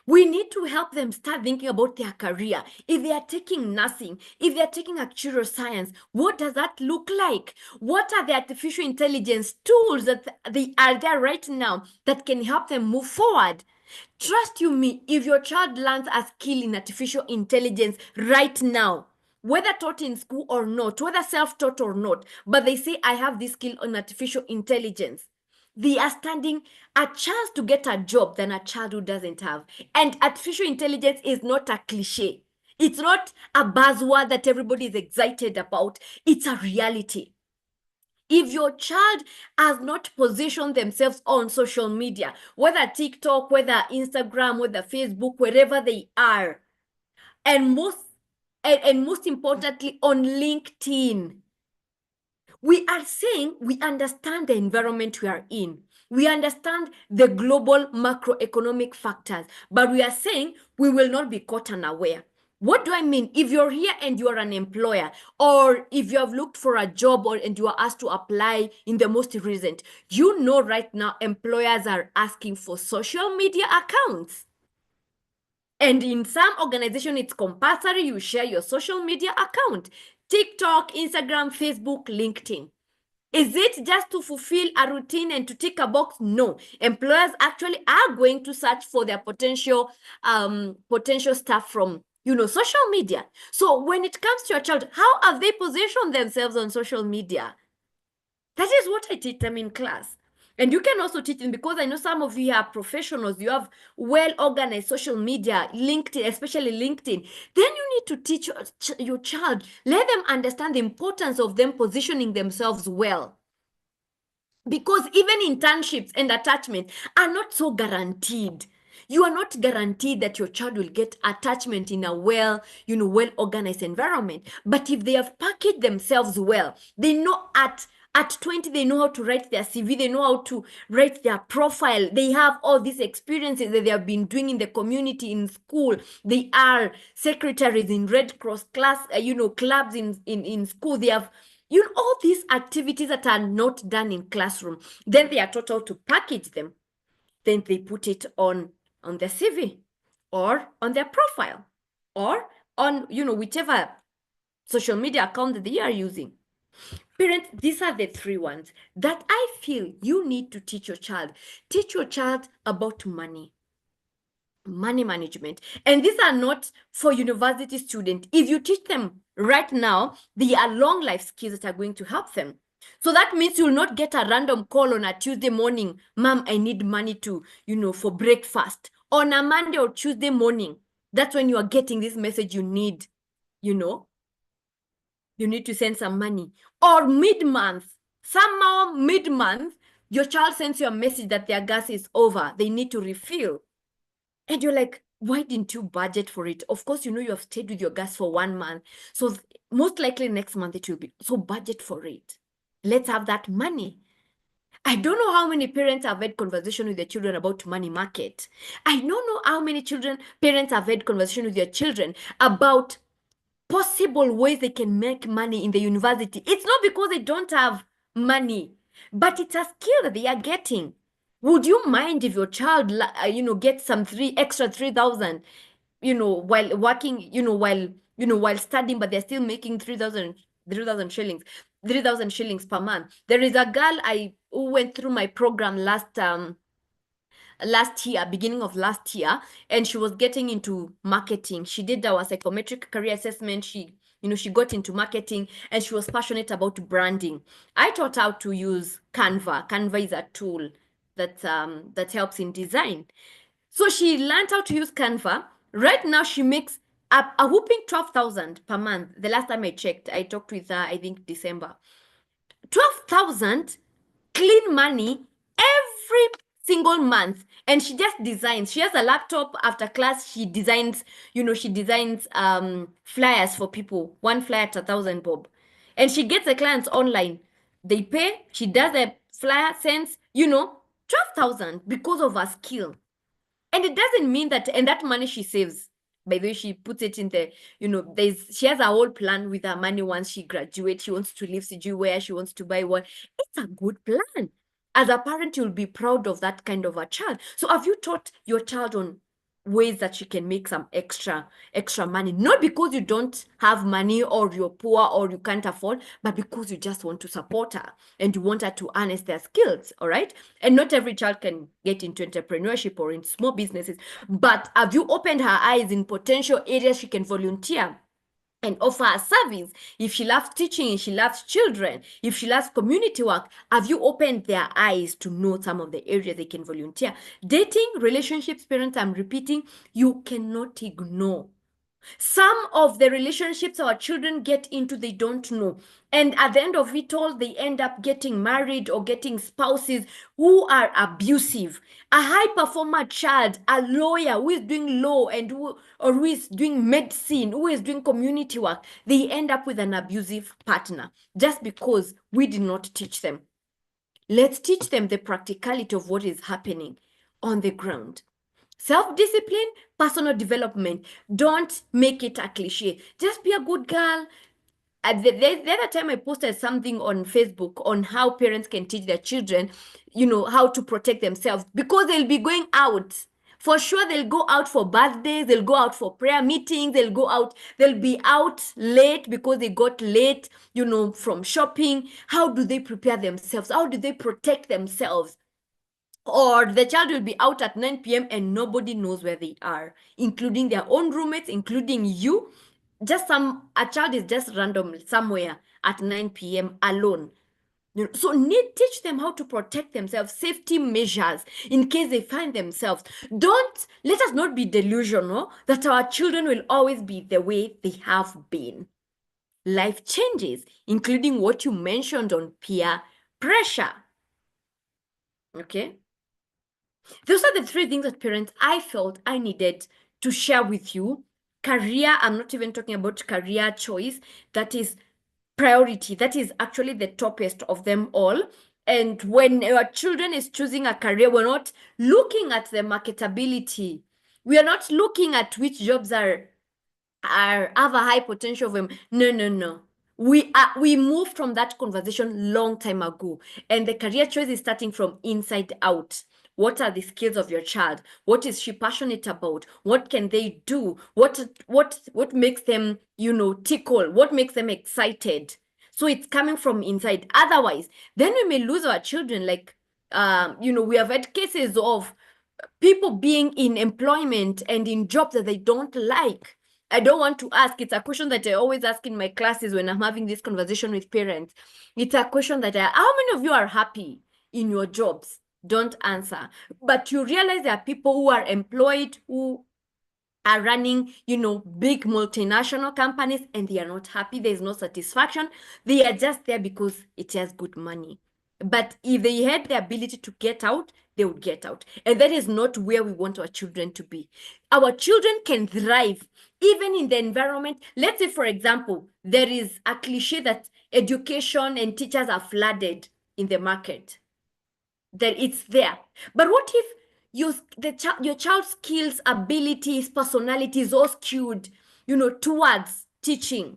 We need to help them start thinking about their career. If they are taking nursing, if they are taking actuarial science, what does that look like? What are the artificial intelligence tools that they are there right now that can help them move forward? Trust you me, if your child learns a skill in artificial intelligence right now, whether taught in school or not, whether self-taught or not, but they say, I have this skill on artificial intelligence, they are standing a chance to get a job than a child who doesn't have. And artificial intelligence is not a cliche. It's not a buzzword that everybody is excited about. It's a reality. If your child has not positioned themselves on social media, whether TikTok, whether Instagram, whether Facebook, wherever they are, and most importantly on LinkedIn, we are saying we understand the environment we are in. We understand the global macroeconomic factors, but we are saying we will not be caught unaware. What do I mean? If you're here and you are an employer, or if you have looked for a job and you are asked to apply in the most recent, right now employers are asking for social media accounts. And in some organization, it's compulsory you share your social media account. TikTok, Instagram, Facebook, LinkedIn. Is it just to fulfill a routine and to tick a box? No. Employers actually are going to search for their potential staff from, social media. So when it comes to your child, how have they positioned themselves on social media? That is what I teach them in class. And you can also teach them, because I know some of you are professionals, you have well-organized social media, LinkedIn, especially LinkedIn. Then you need to teach your child, let them understand the importance of them positioning themselves well. Because even internships and attachment are not so guaranteed. You are not guaranteed that your child will get attachment in a well-organized environment. But if they have packaged themselves well, they know at 20, they know how to write their CV, they know how to write their profile. They have all these experiences that they have been doing in the community, in school. They are secretaries in Red Cross class, clubs in school. They have all these activities that are not done in classroom. Then they are taught how to package them. Then they put it on their CV or on their profile or on, whichever social media account that they are using. Parents, these are the three ones that I feel you need to teach your child. Teach your child about money management. And these are not for university students. If you teach them right now, they are long life skills that are going to help them. So that means you'll not get a random call on a Tuesday morning, Mom, I need money to, for breakfast. On a Monday or Tuesday morning, that's when you are getting this message you know, you need to send some money. Or mid-month, somehow mid-month, your child sends you a message that their gas is over. They need to refill. And you're like, why didn't you budget for it? Of course, you have stayed with your gas for 1 month. So most likely next month it will be. So budget for it. Let's have that money. I don't know how many parents have had conversation with their children about money market. I don't know how many parents have had conversation with their children about possible ways they can make money in the university. It's not because they don't have money, but it's a skill that they are getting. Would you mind if your child, gets some extra 3,000, while working, while studying, but they're still making 3,000 shillings, 3,000 shillings per month. There is a girl who went through my program last year, beginning of last year, and she was getting into marketing. She did our psychometric career assessment. She got into marketing, and she was passionate about branding. I taught her how to use Canva. Canva is a tool that helps in design. So she learned how to use Canva. Right now, she makes a whooping 12,000 per month. The last time I checked, I talked with her, I think December. 12,000 clean money every single month, and she just designs. She has a laptop. After class, she designs flyers for people, one flyer at 1,000 bob, and she gets the clients online. They pay, she does the flyer, sends 12,000 because of her skill. And it doesn't mean that, and that money she saves, by the way, she puts it in the, she has a whole plan with her money. Once she graduates, she wants to live CG where she wants to buy what. It's a good plan. As a parent, you'll be proud of that kind of a child. So have you taught your child on ways that she can make some extra money? Not because you don't have money or you're poor or you can't afford, but because you just want to support her and you want her to harness their skills. All right. And not every child can get into entrepreneurship or in small businesses, but have you opened her eyes in potential areas she can volunteer and offer a service? If she loves teaching, if she loves children, if she loves community work, have you opened their eyes to know some of the areas they can volunteer? Dating, relationships, parents, I'm repeating, you cannot ignore. Some of the relationships our children get into, they don't know. And at the end of it all, they end up getting married or getting spouses who are abusive. A high performer child, a lawyer who is doing law who is doing medicine, who is doing community work, they end up with an abusive partner just because we did not teach them. Let's teach them the practicality of what is happening on the ground. Self-discipline, personal development. Don't make it a cliche. Just be a good girl. The other time I posted something on Facebook on how parents can teach their children, how to protect themselves, because they'll be going out. For sure, they'll go out for birthdays, they'll go out for prayer meetings, they'll be out late because they got late, from shopping. How do they prepare themselves? How do they protect themselves? Or the child will be out at 9 p.m. and nobody knows where they are, including their own roommates, including you. A child is just random somewhere at 9 p.m. alone. So teach them how to protect themselves, safety measures in case they find themselves. Let us not be delusional that our children will always be the way they have been. Life changes, including what you mentioned on peer pressure. Okay? Those are the three things that parents I felt I needed to share with you. Career, I'm not even talking about career choice. That is priority. That is actually the toppest of them all. And when our children is choosing a career, we're not looking at the marketability. We are not looking at which jobs have a high potential for them. No. We moved from that conversation long time ago, and the career choice is starting from inside out. What are the skills of your child? What is she passionate about? What can they do? What makes them, tickle? What makes them excited? So it's coming from inside. Otherwise, then we may lose our children. Like, we have had cases of people being in employment and in jobs that they don't like. I don't want to ask. It's a question that I always ask in my classes when I'm having this conversation with parents. It's a question that how many of you are happy in your jobs? Don't answer. But you realize there are people who are employed, who are running, big multinational companies, and they are not happy. There's no satisfaction. They are just there because it has good money. But if they had the ability to get out, they would get out. And that is not where we want our children to be. Our children can thrive even in the environment. Let's say, for example, there is a cliche that education and teachers are flooded in the market, that it's there. But what if your child's skills, abilities, personality is all skewed, towards teaching?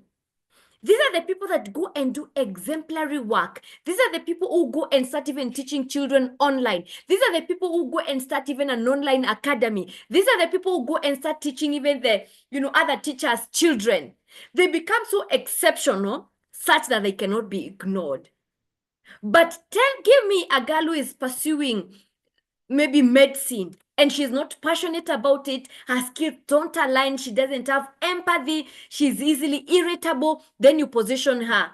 These are the people that go and do exemplary work. These are the people who go and start even teaching children online. These are the people who go and start even an online academy. These are the people who go and start teaching even the, other teachers' children. They become so exceptional such that they cannot be ignored. But give me a girl who is pursuing maybe medicine and she's not passionate about it, her skills don't align, she doesn't have empathy, she's easily irritable, then you position her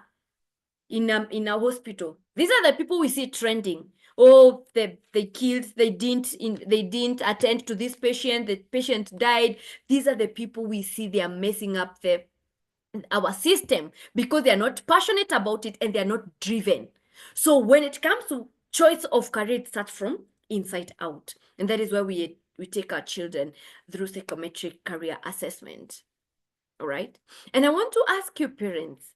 in a hospital. These are the people we see trending. Oh, they killed, they didn't attend to this patient, the patient died. These are the people we see, they are messing up our system because they are not passionate about it and they are not driven. So when it comes to choice of career, it starts from inside out. And that is why we take our children through psychometric career assessment. All right. And I want to ask you, parents,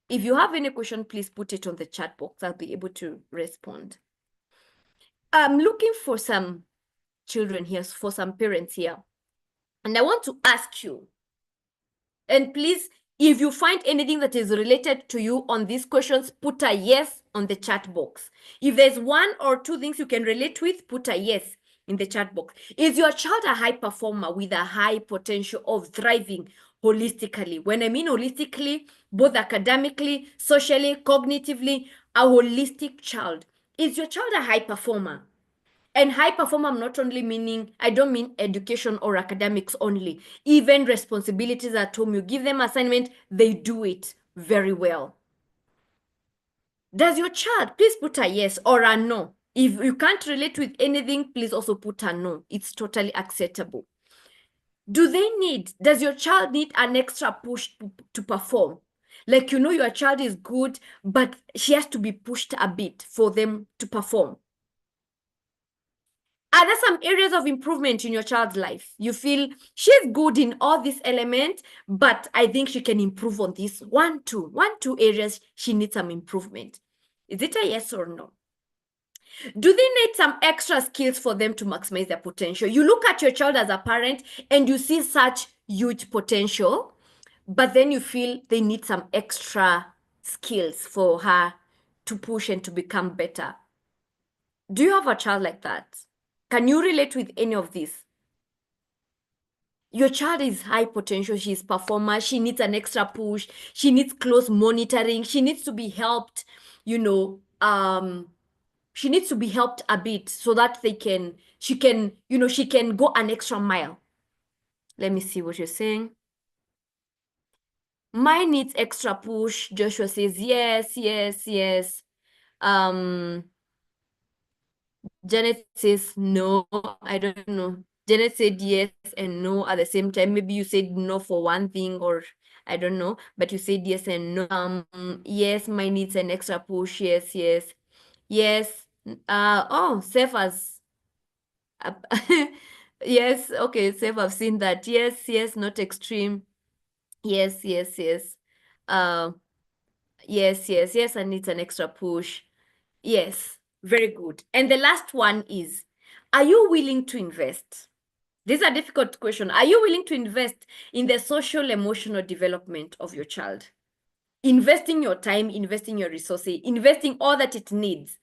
if you have any question, please put it on the chat box. I'll be able to respond. I'm looking for some children here, for some parents here. And I want to ask you, and please, if you find anything that is related to you on these questions, put a yes on the chat box. If there's one or two things you can relate with, put a yes in the chat box. Is your child a high performer with a high potential of thriving holistically? When I mean holistically, both academically, socially, cognitively, a holistic child. Is your child a high performer? And high performer, I'm not only meaning, I don't mean education or academics only. Even responsibilities at home, you give them assignment, they do it very well. Does your child, please put a yes or a no. If you can't relate with anything, please also put a no. It's totally acceptable. Does your child need an extra push to perform? Like, your child is good, but she has to be pushed a bit for them to perform. Are there some areas of improvement in your child's life? You feel she's good in all these elements, but I think she can improve on this one, two areas she needs some improvement. Is it a yes or no? Do they need some extra skills for them to maximize their potential? You look at your child as a parent and you see such huge potential, but then you feel they need some extra skills for her to push and to become better. Do you have a child like that? Can you relate with any of this? Your child is high potential, she's performer, she needs an extra push, she needs close monitoring, she needs to be helped, she needs to be helped a bit so that she can go an extra mile. Let me see what you're saying. Mine needs extra push. Joshua says yes, yes, yes. Janet says no. I don't know. Janet said yes and no at the same time. Maybe you said no for one thing, or I don't know, but you said yes and no. Yes, mine needs an extra push. Yes, yes, yes. Oh, Seth has. Yes, okay, Seth, I've seen that. Yes, yes, not extreme. Yes, yes, yes. Yes, yes, yes, and needs an extra push. Yes, very good. And the last one is, are you willing to invest? This is a difficult question. Are you willing to invest in the social emotional development of your child? Investing your time, investing your resources, investing all that it needs.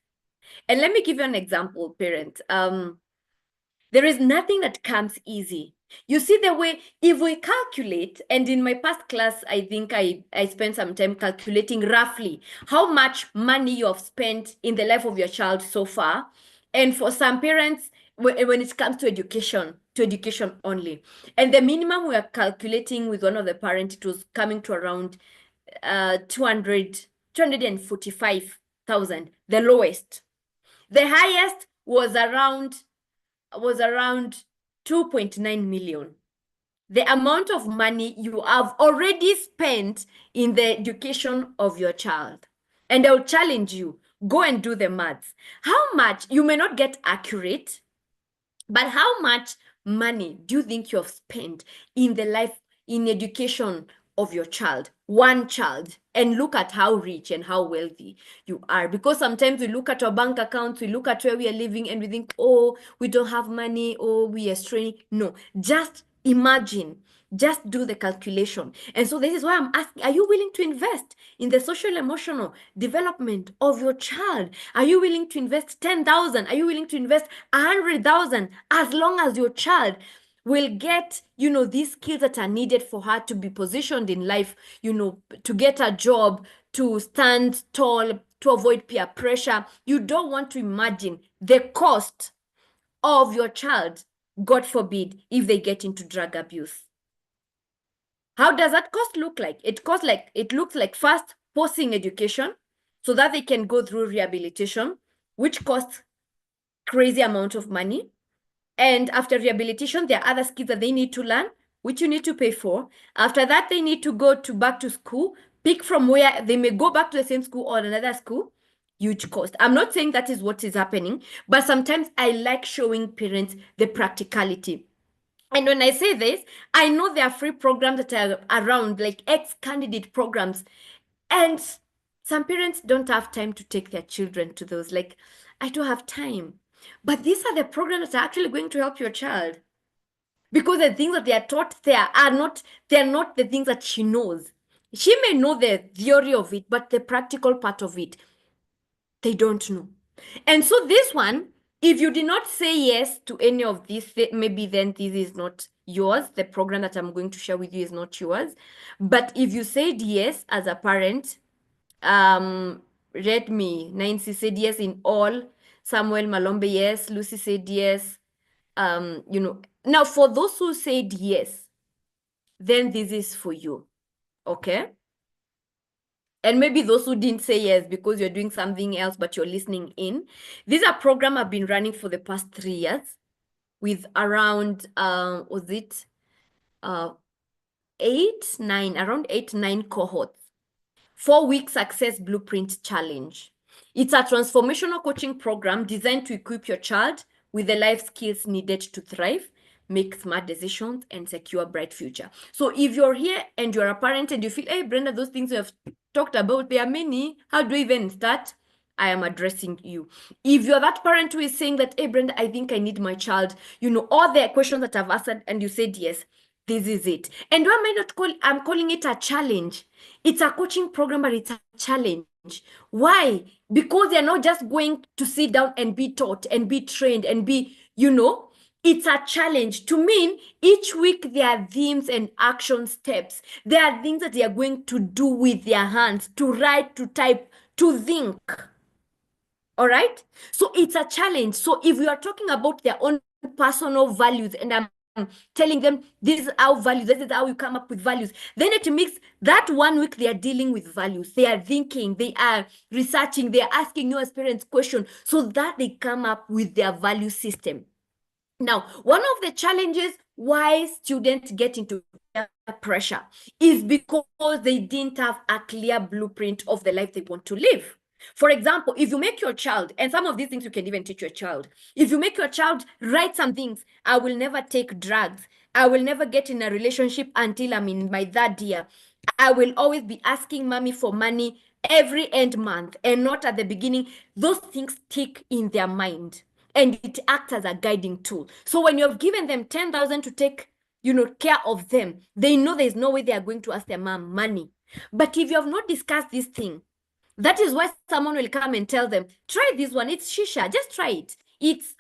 And let me give you an example, parent. There is nothing that comes easy. You see the way, if we calculate, and in my past class, I think I spent some time calculating roughly how much money you have spent in the life of your child so far. And for some parents, when it comes to education, to education only. And the minimum we are calculating with one of the parents, it was coming to around 245,000, the lowest. The highest was around 2.9 million. The amount of money you have already spent in the education of your child. And I'll challenge you, go and do the maths. How much, you may not get accurate, but how much money do you think you have spent in the life, in education of your child, one child, and look at how rich and how wealthy you are? Because sometimes we look at our bank accounts, we look at where we are living, and we think, oh, we don't have money, oh, we are straining. No, just imagine, just do the calculation. And so this is why I'm asking, are you willing to invest in the social emotional development of your child? Are you willing to invest 10,000? Are you willing to invest 100,000, as long as your child will get, these skills that are needed for her to be positioned in life, to get a job, to stand tall, to avoid peer pressure? You don't want to imagine the cost of your child, God forbid, if they get into drug abuse. How does that cost look like? It looks like first posting education so that they can go through rehabilitation, which costs crazy amount of money. And after rehabilitation, there are other skills that they need to learn, which you need to pay for. After that, they need to go back to school, pick from where they may go back to the same school or another school. Huge cost. I'm not saying that is what is happening, but sometimes I like showing parents the practicality. And when I say this, I know there are free programs that are around, like ex-candidate programs. And some parents don't have time to take their children to those. Like, I don't have time. But these are the programs that are actually going to help your child. Because the things that they are taught there they're not the things that she knows. She may know the theory of it, but the practical part of it, they don't know. And so this one, if you did not say yes to any of these, maybe then this is not yours. The program that I'm going to share with you is not yours. But if you said yes as a parent, Redmi, Nancy said yes in all. Samuel Malombe, yes. Lucy said yes. Now for those who said yes, then this is for you. Okay? And maybe those who didn't say yes because you're doing something else, but you're listening in. These are programs I've been running for the past 3 years with around, was it around 8, 9 cohorts. 4-week success blueprint challenge. It's a transformational coaching program designed to equip your child with the life skills needed to thrive, make smart decisions, and secure a bright future. So if you're here and you're a parent and you feel, hey, Brenda, those things you have talked about, there are many. How do I even start? I am addressing you. If you're that parent who is saying that, hey, Brenda, I think I need my child, all the questions that I've asked and you said yes, this is it. And why am I not I'm calling it a challenge. It's a coaching program, but it's a challenge. Why? Because they're not just going to sit down and be taught and be trained and be, it's a challenge. To mean each week there are themes and action steps. There are things that they are going to do with their hands, to write, to type, to think. All right? So it's a challenge. So if we are talking about their own personal values and I'm telling them this is our values, this is how you come up with values, then it makes that 1 week they are dealing with values. They are thinking, they are researching, they are asking new parents questions so that they come up with their value system. Now, one of the challenges why students get into pressure is because they didn't have a clear blueprint of the life they want to live. For example, if you make your child, and some of these things you can even teach your child, if you make your child write some things, I will never take drugs, I will never get in a relationship until I'm in my 3rd year, I will always be asking mommy for money every end month and not at the beginning, those things stick in their mind and it acts as a guiding tool. So when you have given them 10,000 to take care of them, they know there's no way they are going to ask their mom money. But if you have not discussed this thing, that is why someone will come and tell them, try this one, it's shisha, just try it. It's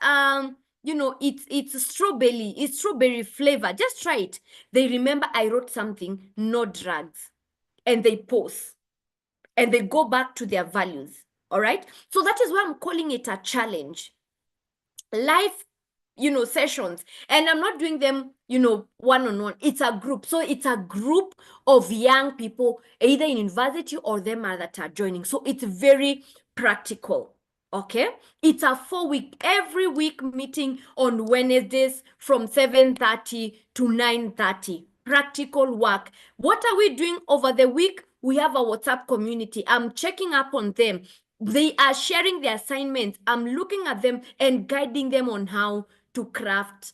it's strawberry flavor, just try it. They remember I wrote something, no drugs, and they pause and they go back to their values. All right, so that is why I'm calling it a challenge. Life sessions, and I'm not doing them, one-on-one. It's a group. So it's a group of young people, either in university or them that are joining. So it's very practical. Okay, it's a 4-week, every week meeting on Wednesdays from 7:30 to 9:30. Practical work. What are we doing over the week? We have a WhatsApp community. I'm checking up on them. They are sharing the assignments. I'm looking at them and guiding them on how to craft,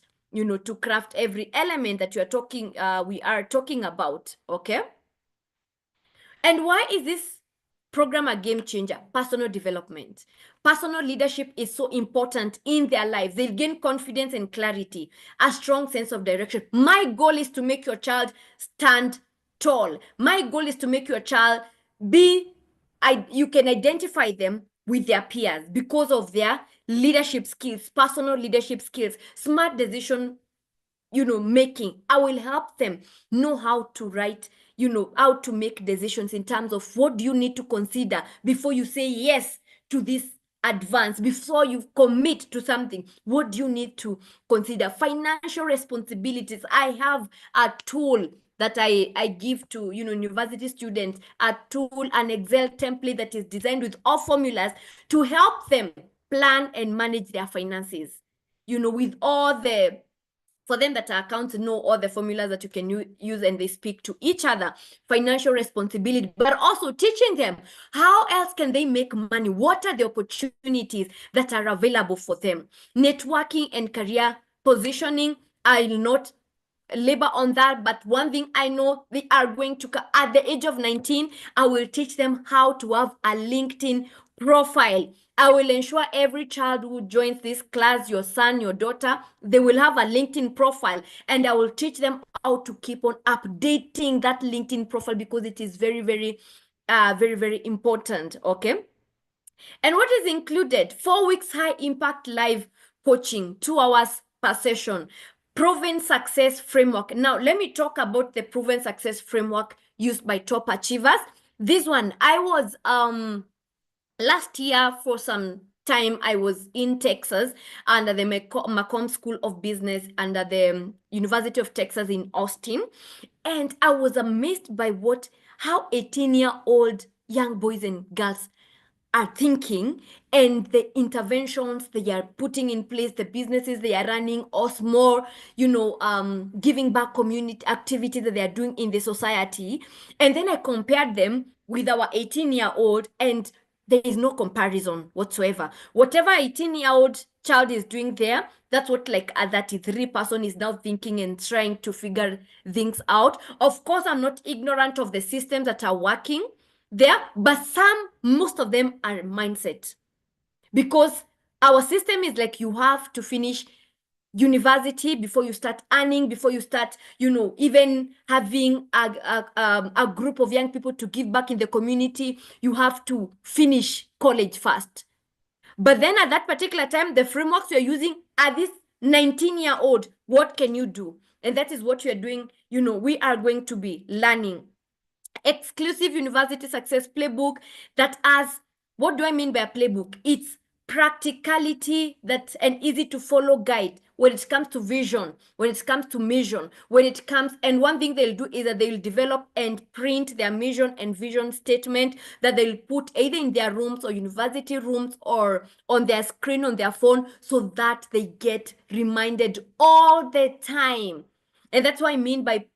every element that we are talking about. Okay. And why is this program a game changer? Personal development. Personal leadership is so important in their lives. They'll gain confidence and clarity, a strong sense of direction. My goal is to make your child stand tall. My goal is to make your child you can identify them with their peers because of their leadership skills, personal leadership skills, smart decision making. I will help them know how to write, how to make decisions in terms of what do you need to consider before you say yes to this advance, before you commit to something. What do you need to consider? Financial responsibilities. I have a tool that I give to university students, a tool, an Excel template that is designed with all formulas to help them plan and manage their finances, with all the, for them that are accounts, know all the formulas that you can use, and they speak to each other. Financial responsibility, but also teaching them how else can they make money, what are the opportunities that are available for them. Networking and career positioning. I'll not labor on that, but one thing I know, they are going to, at the age of 19, I will teach them how to have a LinkedIn profile. I will ensure every child who joins this class, your son, your daughter, they will have a LinkedIn profile, and I will teach them how to keep on updating that LinkedIn profile, because it is very, very, very, very important. Okay. And what is included? 4 weeks high impact live coaching, 2 hours per session, proven success framework. Now, let me talk about the proven success framework used by top achievers. This one, I was, last year for some time, I was in Texas under the Macomb School of Business under the University of Texas in Austin. And I was amazed by how 18-year-old young boys and girls are thinking, and the interventions they are putting in place, the businesses they are running, or small, giving back community activities that they are doing in the society. And then I compared them with our 18-year-old, and there is no comparison whatsoever. Whatever 18-year-old child is doing there, that's what like a 33 person is now thinking and trying to figure things out. Of course, I'm not ignorant of the systems that are working there, but most of them are mindset, because our system is like, you have to finish university before you start earning, before you start, even having a group of young people to give back in the community. You have to finish college first. But then at that particular time, the frameworks you're using are this 19-year-old. What can you do? And that is what you're doing. We are going to be learning exclusive university success playbook that has, what do I mean by a playbook? It's practicality, that an easy to follow guide when it comes to vision, when it comes to mission, and one thing they'll do is that they'll develop and print their mission and vision statement that they'll put either in their rooms or university rooms or on their screen on their phone, so that they get reminded all the time. And that's what I mean by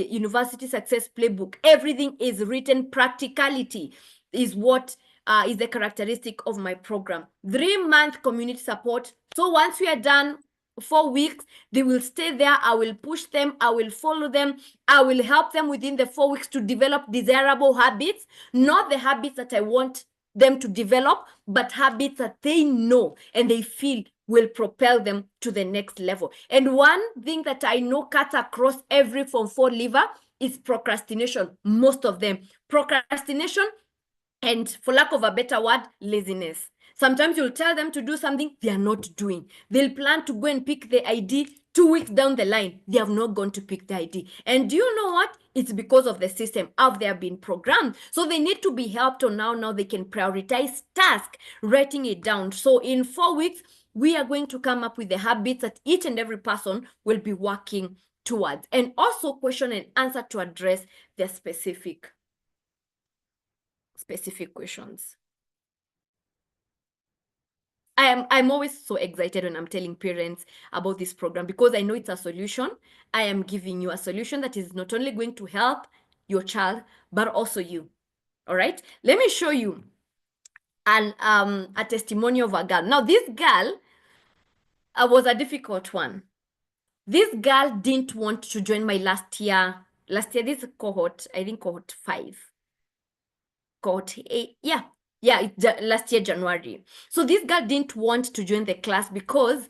university success playbook. Everything is written. Practicality is what is the characteristic of my program. 3-month community support. So once we are done 4 weeks, they will stay there. I will push them. I will follow them. I will help them within the 4 weeks to develop desirable habits, not the habits that I want them to develop, but habits that they know and they feel will propel them to the next level. And one thing that I know cuts across every Form 4 leaver is procrastination. Most of them. Procrastination, and for lack of a better word, laziness. Sometimes you'll tell them to do something they are not doing. They'll plan to go and pick the ID 2 weeks down the line. They have not gone to pick the ID. And do you know what? It's because of the system, how they have been programmed. So they need to be helped on now they can prioritize task, writing it down. So in 4 weeks, we are going to come up with the habits that each and every person will be working towards, and also question and answer to address their specific questions. I'm always so excited when I'm telling parents about this program, because I know it's a solution. I am giving you a solution that is not only going to help your child, but also you. All right, let me show you a testimony of a girl. Now, this girl was a difficult one. This girl didn't want to join my last year, this cohort, I think cohort 5. Cohort 8, last year, January. So this girl didn't want to join the class because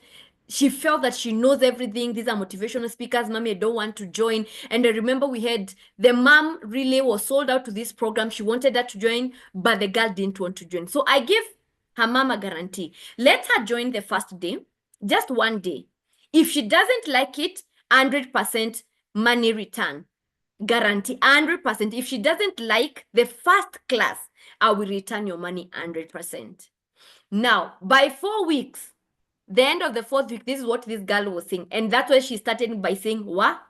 she felt that she knows everything. These are motivational speakers. Mommy, I don't want to join. And I remember we had the mom relay was sold out to this program. She wanted her to join, but the girl didn't want to join. So I gave her mom a guarantee. Let her join the first day, just one day. If she doesn't like it, 100% money return. Guarantee 100%. If she doesn't like the first class, I will return your money 100%. Now, by 4 weeks, the end of the 4th week, this is what this girl was saying. And that's why she started by saying, "What?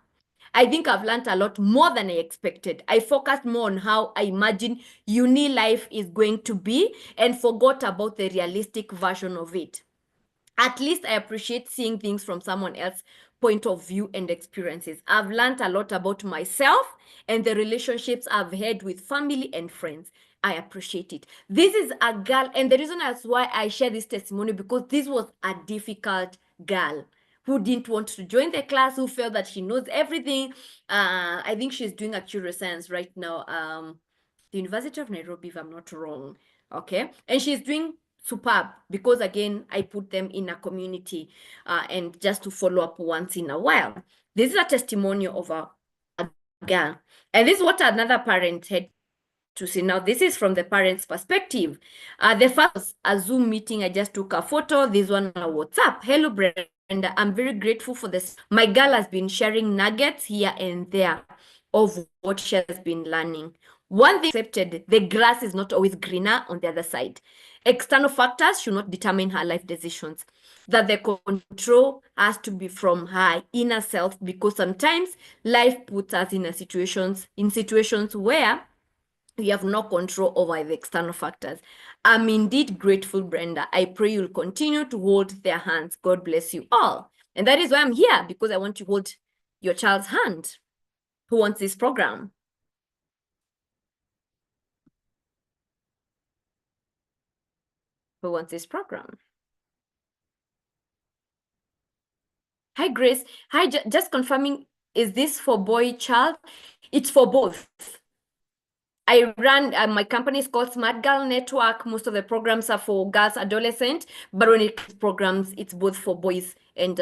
I think I've learned a lot more than I expected. I focused more on how I imagine uni life is going to be and forgot about the realistic version of it. At least I appreciate seeing things from someone else's point of view and experiences. I've learned a lot about myself and the relationships I've had with family and friends. I appreciate it." This is a girl, and the reason that's why I share this testimony, because this was a difficult girl who didn't want to join the class, who felt that she knows everything. I think she's doing actuarial science right now, the University of Nairobi, if I'm not wrong. Okay, and she's doing superb, because again, I put them in a community and just to follow up once in a while. This is a testimony of a girl, and this is what another parent had to see. Now, this is from the parents' perspective. The first was a Zoom meeting. I just took a photo. This one on WhatsApp. "Hello, Brenda. I'm very grateful for this. My girl has been sharing nuggets here and there of what she has been learning. One thing accepted, the grass is not always greener on the other side. External factors should not determine her life decisions. That the control has to be from her inner self, because sometimes life puts us in situations where we have no control over the external factors. I'm indeed grateful, Brenda. I pray you'll continue to hold their hands. God bless you all." And that is why I'm here, because I want to hold your child's hand. Who wants this program? Who wants this program? Hi, Grace. Hi, just confirming, is this for boy child? It's for both. I run, my company is called Smart Girl Network. Most of the programs are for girls, adolescent, but when it comes to programs, it's both for boys and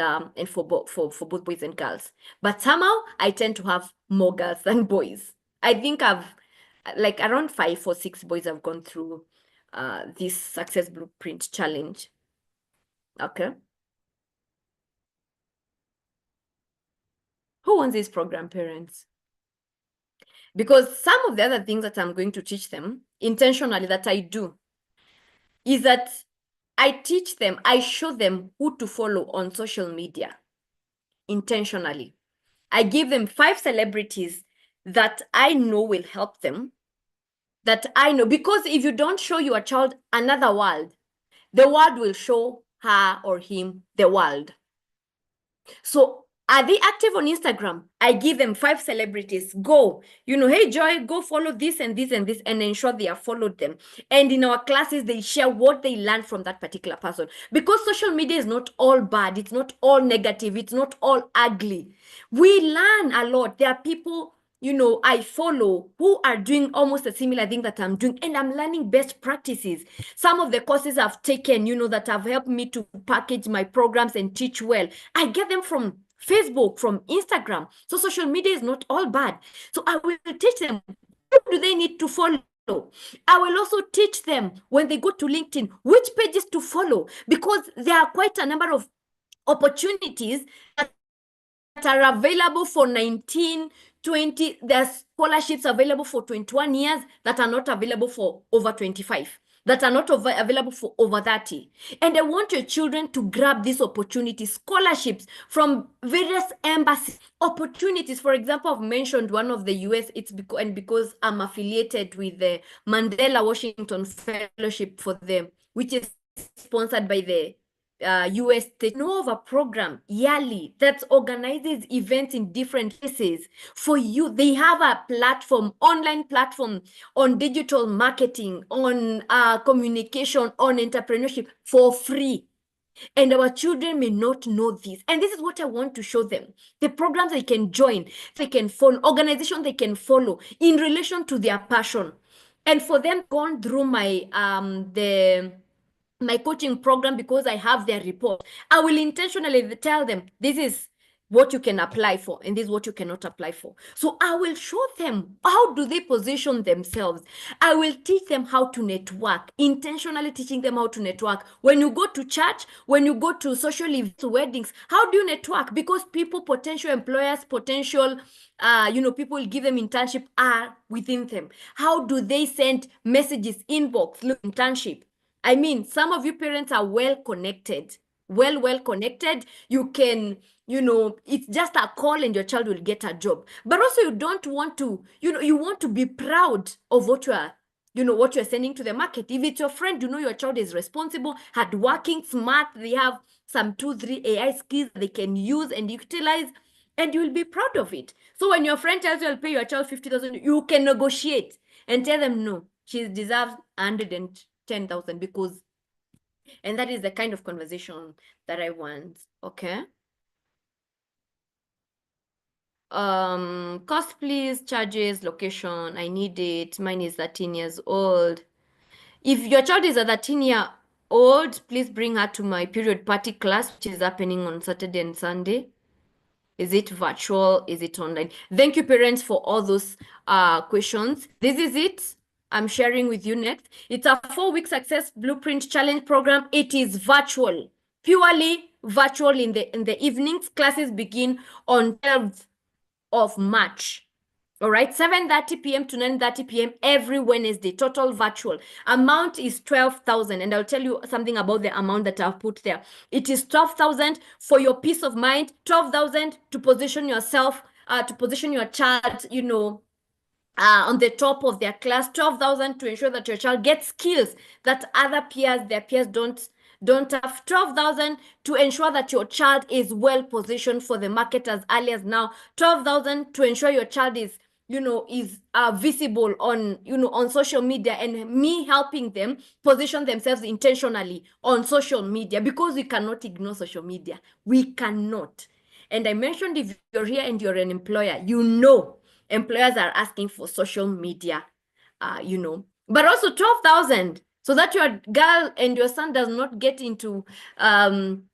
for both boys and girls. But somehow I tend to have more girls than boys. I think I've like around 5 or 6 boys have gone through this Success Blueprint Challenge. Okay. Who wants this program, parents? Because some of the other things that I'm going to teach them intentionally that I do is that I teach them, I show them who to follow on social media intentionally. I give them 5 celebrities that I know will help them, that I know, because if you don't show your child another world, the world will show her or him the world. So are they active on Instagram? I give them 5 celebrities. Go, hey, Joy, go follow this and this and this, and ensure they have followed them. And in our classes, they share what they learned from that particular person. Because social media is not all bad. It's not all negative. It's not all ugly. We learn a lot. There are people, I follow who are doing almost a similar thing that I'm doing, and I'm learning best practices. Some of the courses I've taken, that have helped me to package my programs and teach well, I get them from Facebook, from Instagram. So social media is not all bad. So I will teach them, who do they need to follow? I will also teach them when they go to LinkedIn, which pages to follow, because there are quite a number of opportunities that are available for 19, 20. There's scholarships available for 21 years that are not available for over 25. that are not available for over 30. And I want your children to grab these opportunities, scholarships from various embassies, opportunities. For example, I've mentioned one of the US, it's because I'm affiliated with the Mandela Washington Fellowship for them, which is sponsored by the US State. Know of a program yearly that organizes events in different places for you. They have a platform, online platform on digital marketing, on communication, on entrepreneurship for free. And our children may not know this. And this is what I want to show them. The programs they can join, they can follow, organizations they can follow in relation to their passion. And for them, gone through my coaching program because I have their report. I will intentionally tell them this is what you can apply for and this is what you cannot apply for. So I will show them how do they position themselves. I will teach them how to network, intentionally teaching them how to network. When you go to church, when you go to social events, weddings, how do you network? Because people, potential employers, potential people will give them internship are within them. How do they send messages, inbox, look, internship? I mean, some of you parents are well connected, well connected. You can, it's just a call and your child will get a job. But also you don't want to, you want to be proud of what you are, what you're sending to the market. If it's your friend, your child is responsible, hardworking, smart, they have some 2, 3 AI skills they can use and utilize, and you will be proud of it. So when your friend tells you I'll pay your child 50,000, you can negotiate and tell them no, she deserves 110,000 because, and that is the kind of conversation that I want. Okay. Cost, please. Charges, location. I need it. Mine is 13 years old. If your child is a 13-year-old, please bring her to my period party class, which is happening on Saturday and Sunday. Is it virtual? Is it online? Thank you, parents, for all those questions. This is it. I'm sharing with you next. It's a 4-week success blueprint challenge program. It is virtual, purely virtual in the evenings. Classes begin on 12th of March. All right, 7:30 p.m. to 9:30 p.m. every Wednesday, total virtual. Amount is 12,000, and I'll tell you something about the amount that I've put there. It is 12,000 for your peace of mind, 12,000 to position yourself, to position your child, on the top of their class, 12,000 to ensure that your child gets skills that their peers don't have, 12,000 to ensure that your child is well positioned for the market as early as now, 12,000 to ensure your child is visible on social media, and me helping them position themselves intentionally on social media, because we cannot ignore social media. We cannot. And I mentioned, if you're here and you're an employer, employers are asking for social media, but also 12,000 so that your girl and your son does not get into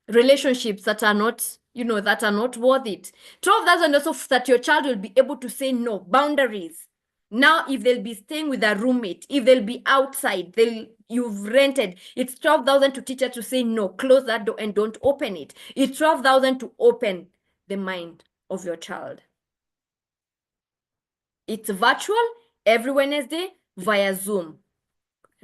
relationships that are not, that are not worth it. 12,000 also that your child will be able to say no, boundaries. Now, if they'll be staying with a roommate, if they'll be outside, you've rented, it's 12,000 to teach her to say no, close that door and don't open it. It's 12,000 to open the mind of your child. It's virtual every Wednesday via Zoom.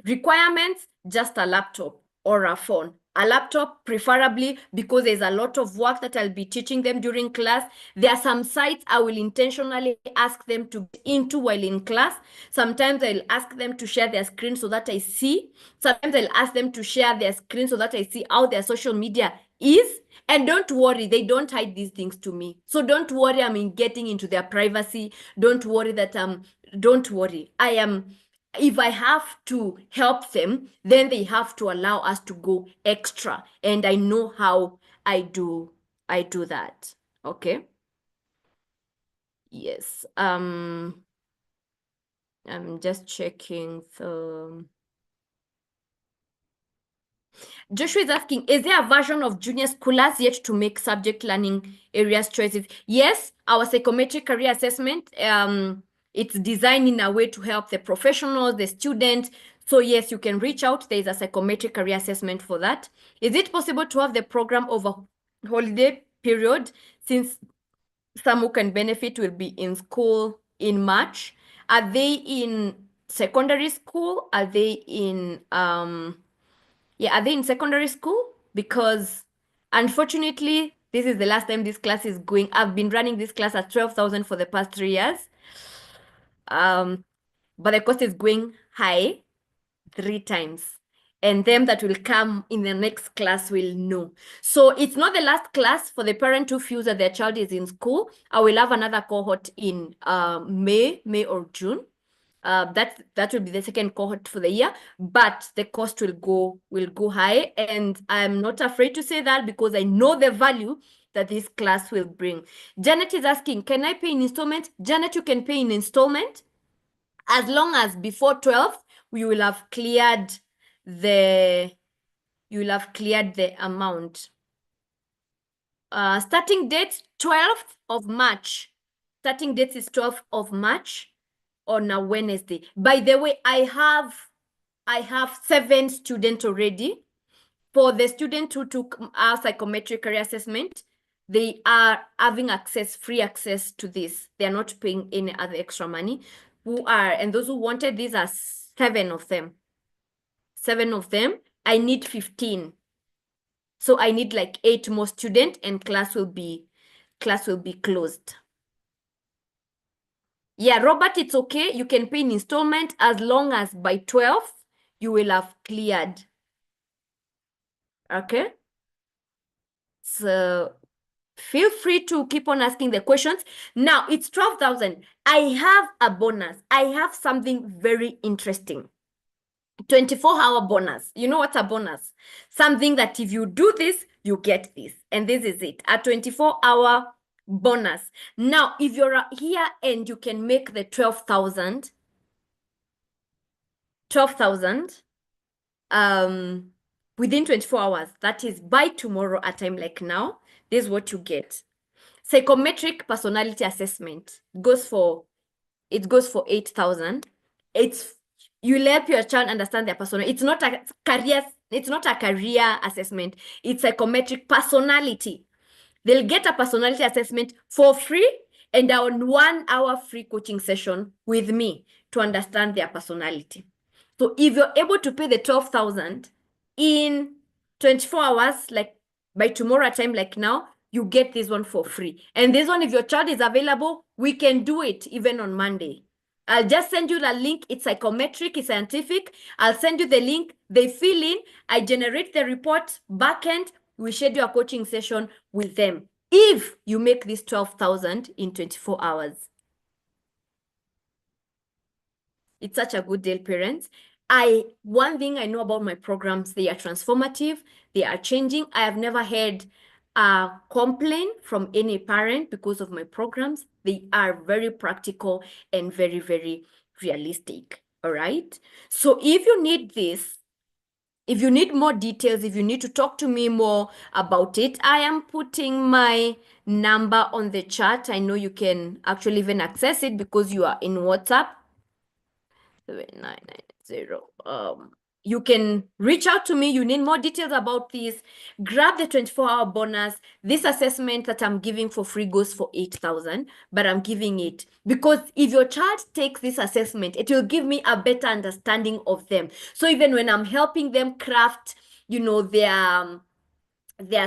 Requirements, just a laptop or a phone. A laptop preferably, because there's a lot of work that I'll be teaching them during class. There are some sites I will intentionally ask them to get into while in class. Sometimes I'll ask them to share their screen so that I see. Sometimes I'll ask them to share their screen so that I see how their social media is. And don't worry, they don't hide these things to me. So don't worry, getting into their privacy. Don't worry don't worry. If I have to help them, then they have to allow us to go extra. And I know how I do that. Okay. Yes. I'm just checking the... Joshua is asking, is there a version of junior schoolers yet to make subject learning areas choices? Yes, our psychometric career assessment, it's designed in a way to help the professionals, the students. So yes, you can reach out. There is a psychometric career assessment for that. Is it possible to have the program over holiday period, since some who can benefit will be in school in March? Are they in secondary school? Are they in are they in secondary school? Because unfortunately, this is the last time this class is going. I've been running this class at 12,000 for the past 3 years. But the cost is going high 3 times. And them that will come in the next class will know. So it's not the last class for the parent who feels that their child is in school. I will have another cohort in May or June. That will be the second cohort for the year, but the cost will go high, and I'm not afraid to say that because I know the value that this class will bring. Janet is asking, can I pay in installment? Janet, you can pay in installment as long as before 12 you will have cleared the amount. Starting date 12th of March. Starting date is 12th of March on a Wednesday. By the way, I have 7 students already. For the student who took our psychometric career assessment, they are having free access to this. They are not paying any other extra money. And those who wanted these are 7 of them. 7 of them. I need 15. So I need like 8 more students and class will be closed. Yeah, Robert, it's okay. You can pay in installment as long as by 12 you will have cleared. Okay? So feel free to keep on asking the questions. Now it's 12,000. I have a bonus. I have something very interesting. 24-hour bonus. You know what's a bonus? Something that if you do this, you get this. And this is it, a 24-hour bonus. Now, if you're here and you can make the 12,000, within 24 hours, that is by tomorrow at time like now, this is what you get. Psychometric personality assessment goes for 8,000. You'll help your child understand their personality. It's not a career assessment. It's psychometric personality. They'll get a personality assessment for free and a 1-hour free coaching session with me to understand their personality. So if you're able to pay the 12,000 in 24 hours, like by tomorrow time, like now, you get this one for free. And this one, if your child is available, we can do it even on Monday. I'll just send you the link. It's psychometric, it's scientific. I'll send you the link. They fill in. I generate the report backend. We schedule a coaching session with them. If you make this 12,000 in 24 hours. It's such a good deal, parents. One thing I know about my programs, they are transformative. They are changing. I have never had a complaint from any parent because of my programs. They are very practical and very, very realistic. All right. So if you need this, if you need more details, if you need to talk to me more about it, I am putting my number on the chat. I know you can actually even access it because you are in WhatsApp. 7990. You can reach out to me. You need more details about this. Grab the 24-hour bonus. This assessment that I'm giving for free goes for 8,000, but I'm giving it because if your child takes this assessment, it will give me a better understanding of them. So even when I'm helping them craft, their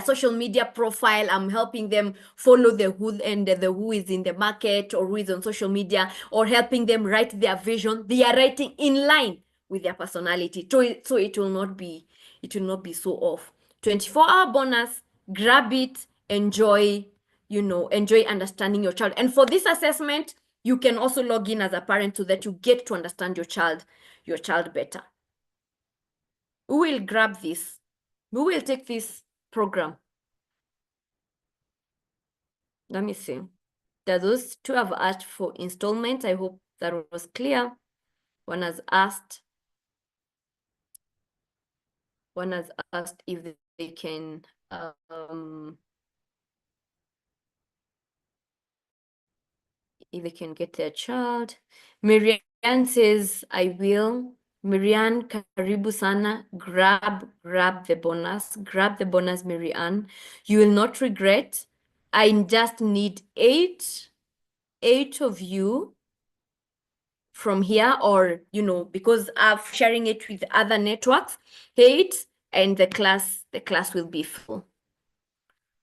social media profile, I'm helping them follow the who is in the market or who is on social media, or helping them write their vision. They are writing in line with their personality, so it will not be so off. 24-hour bonus, grab it, enjoy understanding your child. And for this assessment, you can also log in as a parent so that you get to understand your child better. Who will grab this? Who will take this program? Let me see. Those two have asked for installment. I hope that was clear. One has asked if they can get their child. Marianne says, I will. Marianne, karibu sana. Grab the bonus. Grab the bonus, Marianne. You will not regret. I just need eight of you from here, or, because I'm sharing it with other networks, hate, and the class will be full.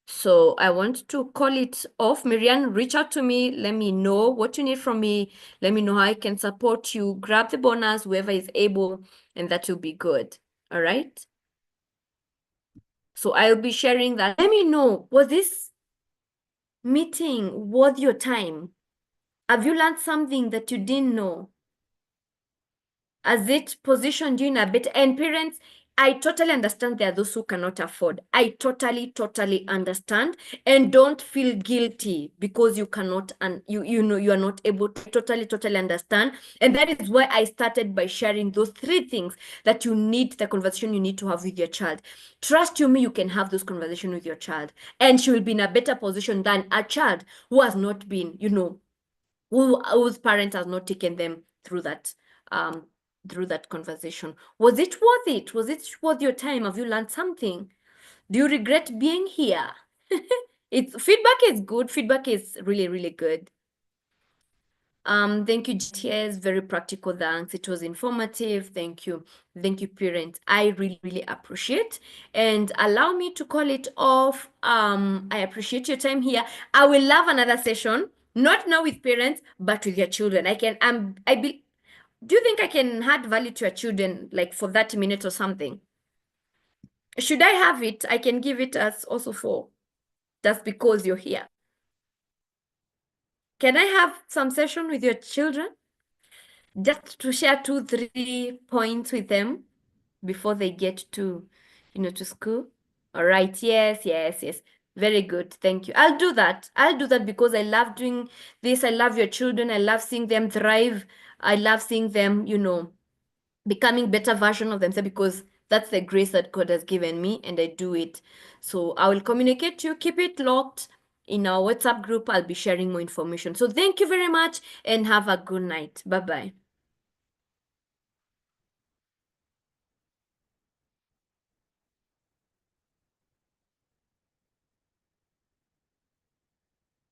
So I want to call it off. Marianne, reach out to me. Let me know what you need from me. Let me know how I can support you. Grab the bonus, whoever is able, and that will be good. All right? So I'll be sharing that. Let me know, was this meeting worth your time? Have you learned something that you didn't know? Has it positioned you in a better? And parents, I totally understand there are those who cannot afford. I totally understand, and don't feel guilty because you cannot, and you are not able to. Totally understand, and that is why I started by sharing those 3 things that you need, the conversation you need to have with your child. Trust you me, you can have those conversations with your child, and she will be in a better position than a child who has not been, whose parent has not taken them through that conversation. Was it worth it? Was it worth your time? Have you learned something? Do you regret being here? It's feedback is good. Feedback is really good. Thank you, GTS. Very practical, thanks. It was informative. Thank you, parents. I really appreciate, and allow me to call it off. I appreciate your time here. I will love another session, not now with parents, but with your children. Do you think I can add value to your children, like for 30 minutes or something? Should I have it? I can give it as also for, just because you're here. Can I have some session with your children? Just to share 2-3 points with them before they get to, to school. All right. Yes. Very good. Thank you. I'll do that. Because I love doing this. I love your children. I love seeing them thrive. I love seeing them, becoming better version of themselves, because that's the grace that God has given me, and I do it. So I will communicate to you. Keep it locked in our WhatsApp group. I'll be sharing more information. So thank you very much, and have a good night. Bye-bye.